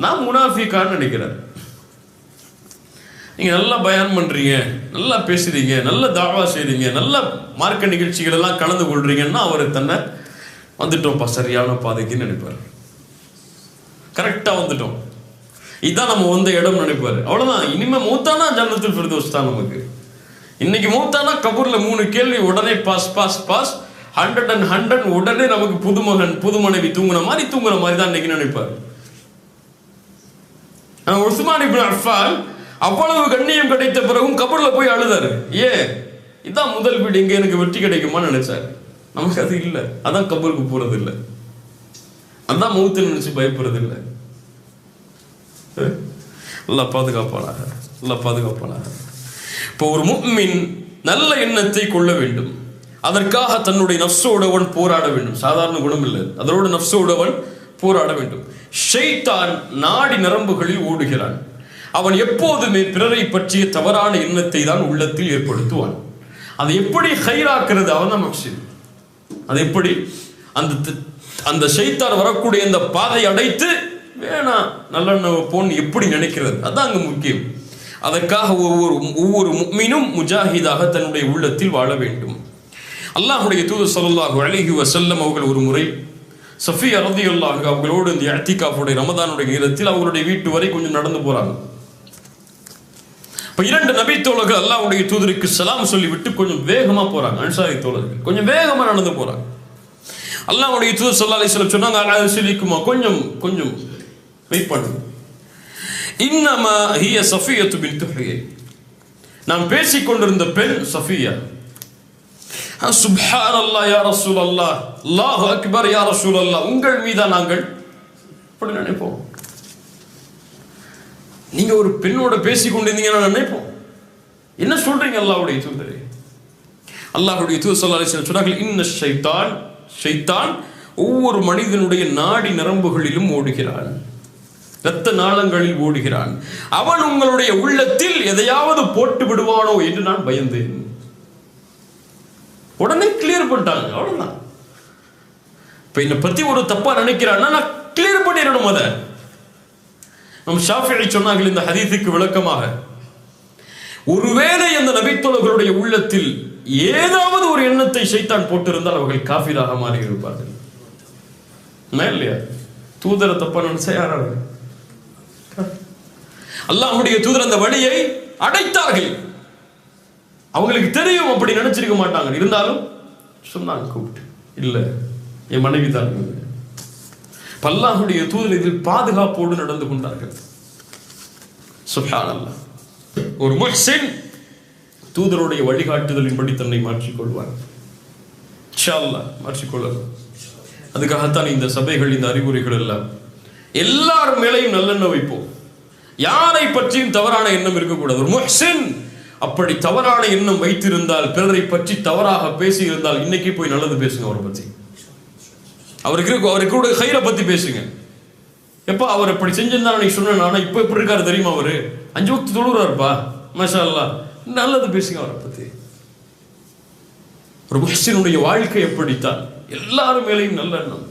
நான் முனாஃபிக்கான்னு நினைக்கிறார். நீங்க நல்லா பயான் பண்றீங்க, நல்லா பேசுறீங்க, நல்ல தாவா செய்றீங்க, நல்ல மார்க்க நிகழ்ச்சிகள் எல்லாம் கலந்து கொள்றீங்கன்னா அவர் தன்னை வந்துட்டோம்ப்பா சரியான பாதைக்குன்னு நினைப்பார். கரெக்டா வந்துட்டோம், இதுதான் நம்ம வந்த இடம் நினைப்பாரு. அவ்வளவுதான். இனிமே மூத்தானா ஜன்னத்துல் ஃபிர்தௌஸ் தான் நமக்கு. இன்னைக்கு மூத்தானா கபூர்ல 3 கேள்வி உடனே பாஸ் பாஸ் பாஸ், 100 and 100 உடனே நமக்கு புதுமகன் புது மனைவி தூங்குற மாதிரி தான் இன்னைக்கு நினைப்பாரு. உஸ்மான் இப்னு அஃபான் அவ்வளவு கண்ணியம் கிடைத்த பிறகும் கபூர்ல போய் அழுதாரு. இதான் முதல் வீடு, இங்க எனக்கு வெற்றி கிடைக்குமான்னு நினைச்சாரு. நமக்கு அது இல்லை. அதான் கபூருக்கு போறது இல்லை, அதான் மௌத்து நினைச்சு பயப்படுறது இல்லை. அல்லாஹ் பாதுகாப்பானாக, அல்லாஹ் பாதுகாப்பானாக. இப்போ ஒரு முஃமின் நல்ல எண்ணத்தை கொள்ள வேண்டும். அதற்காக தன்னுடைய நஃப்ஸோடவன் போராட வேண்டும். சாதாரண குணம் இல்லை, அதோடு நஃப்ஸோடவன் போராட வேண்டும். ஷைத்தான் நாடி நரம்புகளில் ஓடுகிறான். அவன் எப்போதுமே பிறரை பற்றிய தவறான எண்ணத்தை தான் உள்ளத்தில் ஏற்படுத்துவான். அதை எப்படி ஹைராக்குறது? அவன் தான் மக்சித். அது எப்படி அந்த ஷைத்தான் வரக்கூடிய அந்த பாதை அடைத்து வேணாம் நல்லெண்ண போன்னு எப்படி நினைக்கிறது? அதான் அங்க முக்கியம். அதற்காக ஒவ்வொரு முஃமினும் முஜாஹிதாக தன்னுடைய உள்ளத்தில் வாழ வேண்டும். அல்லாஹ்வுடைய தூதர் ஸல்லல்லாஹு அலைஹி வஸல்லம் அவர்கள் ஒரு முறை சஃபியா ரலியல்லாஹு அன்ஹா அவங்களோடு இந்த இஅ்திகாஃபுடைய ரமதானுடைய நேரத்தில் அவங்களுடைய வீட்டு வரை கொஞ்சம் நடந்து போறாங்க. இப்போ 2 நபி தோழர்கள் அல்லாஹ்வுடைய தூதருக்கு சலாம் சொல்லிவிட்டு கொஞ்சம் வேகமா போறாங்க. அன்சாரி தோழர்கள் கொஞ்சம் வேகமா நடந்து போறாங்க. அல்லாஹ்வுடைய தூதர் ஸல்லல்லாஹு அலைஹி வஸல்லம் சொன்னாங்க, அலா கொஞ்சம் வெயிட் பண்ணுங்க. இன்னமா ஹிய சஃபியத்து பின்த் ஹுயை. நாம் பேசிக் கொண்டிருந்த பெண் சஃபியா. சுப்ஹானல்லாஹ் யா ரசூலல்லாஹ், அல்லாஹு அக்பர் யா ரசூலல்லாஹ், உங்கள் மீதா நாங்கள் அப்படி நினைப்போம். நீங்க ஒரு பெண்ணோட பேசிக் கொண்டிருந்தீங்கன்னா நினைப்போம், என்ன சொல்றீங்க அல்லாஹ்வுடைய தூதரே? அல்லாஹ்வுடைய தூதர் ஸல்லல்லாஹு அலைஹி வஸல்லம் சொன்னார்கள், இன்ன ஷைத்தான் ஒவ்வொரு மனிதனுடைய நாடி நரம்புகளிலும் ஓடுகிறான், இரத்த நாளங்களில் ஓடுகிறான். அவன் உங்களுடைய உள்ளத்தில் எதையாவது போட்டு விடுவானோ என்று நான் பயந்தேன். உடனே கிளியர் பண்ணிட்டாங்க. அவ்வளவுதான். இப்ப என்னை பத்தி ஒரு தப்பா நினைக்கிறான்னா நான் கிளியர் பண்ணிடணும். அதை நம் ஷாஃபிஈ சொன்னார்கள் இந்த ஹதீஸுக்கு விளக்கமாக, ஒருவேளை அந்த நபித்தோழர்களுடைய உள்ளத்தில் ஏதாவது ஒரு எண்ணத்தை ஷைத்தான் போட்டிருந்தால் அவர்கள் காஃபிராக மாறி இருப்பார்கள். இல்லையா? தூதரை தப்பா நினைச்சா யாராவது? அல்லாஹ்வுடைய தூதர் அந்த வழியை அடைத்தார்கள். அவங்களுக்கு தெரியும், அப்படி நினைச்சிருக்க மாட்டாங்க. இருந்தாலும் சொன்னாங்க, கூப்பிட்டு, இல்ல என் மனைவி தான். அல்லாஹ்வுடைய தூதர் இதில் பாதுகாப்போடு நடந்து கொண்டார்கள். சுப்ஹானல்லாஹ். ஒரு முஹ்சின் தூதருடைய வழிகாட்டுதலின்படி தன்னை மாற்றிக்கொள்வார். இன்ஷா அல்லாஹ் மாற்றிக்கொள்ளலாம். அதுக்காகத்தான் இந்த சபைகள், இந்த அறிவுரைகள் எல்லாம். எல்லார் மேலையும் நல்லெண்ணம் வைப்போம். யாரை பற்றியும் தவறான எண்ணம் இருக்கக்கூடாது. ஒரு முஹ்சின் அப்படி தவறான எண்ணம் வைத்திருந்தால், பிறரை பற்றி தவறாக பேசி இருந்தால், இன்னைக்கு போய் நல்லது பேசுங்க. அவரை பற்றி, அவருக்கு ஹைரை பத்தி பேசுங்க. எப்ப அவர் இப்படி செஞ்சிருந்தா நீ சொன்னா இப்ப எப்படி இருக்காரு தெரியுமா? அவரு 5 வக்த் தொழுறாருப்பா, மாஷா அல்லாஹ், நல்லது பேசுங்க அவரை பத்தி. ஒரு முஹ்சினுடைய வாழ்க்கை எப்படித்தான், எல்லாரும் மேலையும் நல்ல எண்ணம்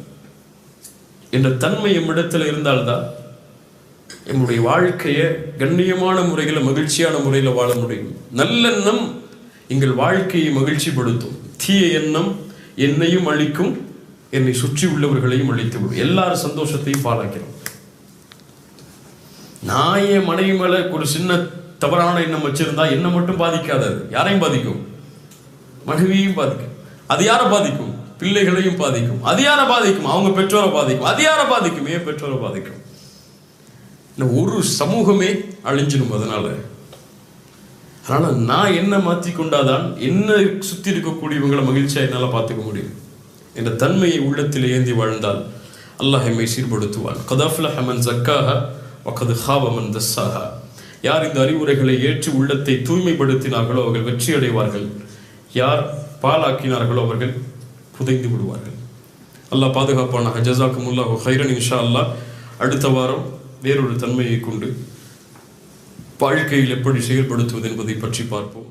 என்ற தன்மை எம்மிடத்தில் இருந்தால்தான் நம்முடைய வாழ்க்கையை கண்ணியமான முறையில், மகிழ்ச்சியான முறையில் வாழ முடியும். நல்லெண்ணம் எங்கள் வாழ்க்கையை மகிழ்ச்சிப்படுத்தும். தீய எண்ணம் என்னையும் அழிக்கும், என்னை சுற்றி உள்ளவர்களையும் அழித்துவிடும். எல்லாரும் சந்தோஷத்தையும் பாழாக்கிறோம். நான் என் மனைவி மேல ஒரு சின்ன தவறான எண்ணம் வச்சிருந்தா என்ன மட்டும் பாதிக்காது, யாரையும் பாதிக்கும், மனைவியையும் பாதிக்கும். அது யாரை பாதிக்கும்? பிள்ளைகளையும் பாதிக்கும். அது யாரை பாதிக்கும்? அவங்க பெற்றோரை பாதிக்கும். அது யாரை பாதிக்கும்? ஏன் பெற்றோரை பாதிக்கும். ஒரு சமூகமே அழிஞ்சிடும். அதனால நான் என்ன மாற்றி கொண்டாதான் என்ன சுத்தி இருக்கக்கூடியவங்களை மகிழ்ச்சியா என்னால பார்த்துக்க முடியும் என்ற தன்மையை உள்ளத்தில் ஏந்தி வாழ்ந்தால் அல்லாஹ் எம்மை சீர்படுத்துவான். கத் அஃப்லஹ மன் ஸக்காஹா வ கத் ஹாப மன் தஸ்ஸாஹா. யார் இந்த அறிவுரைகளை ஏற்று உள்ளத்தை தூய்மைப்படுத்தினார்களோ அவர்கள் வெற்றி அடைவார்கள். யார் பாலாக்கினார்களோ அவர்கள் புதைந்து விடுவார்கள். அல்லாஹ் பாதுகாப்பானாக. ஜஸாக்குமுல்லாஹு ஹைரன். இன்ஷா அல்லாஹ் அடுத்த வாரம் வேறொரு தன்மையை கொண்டு வாழ்க்கையில் எப்படி செயல்படுத்துவது என்பதை பற்றி பார்ப்போம்.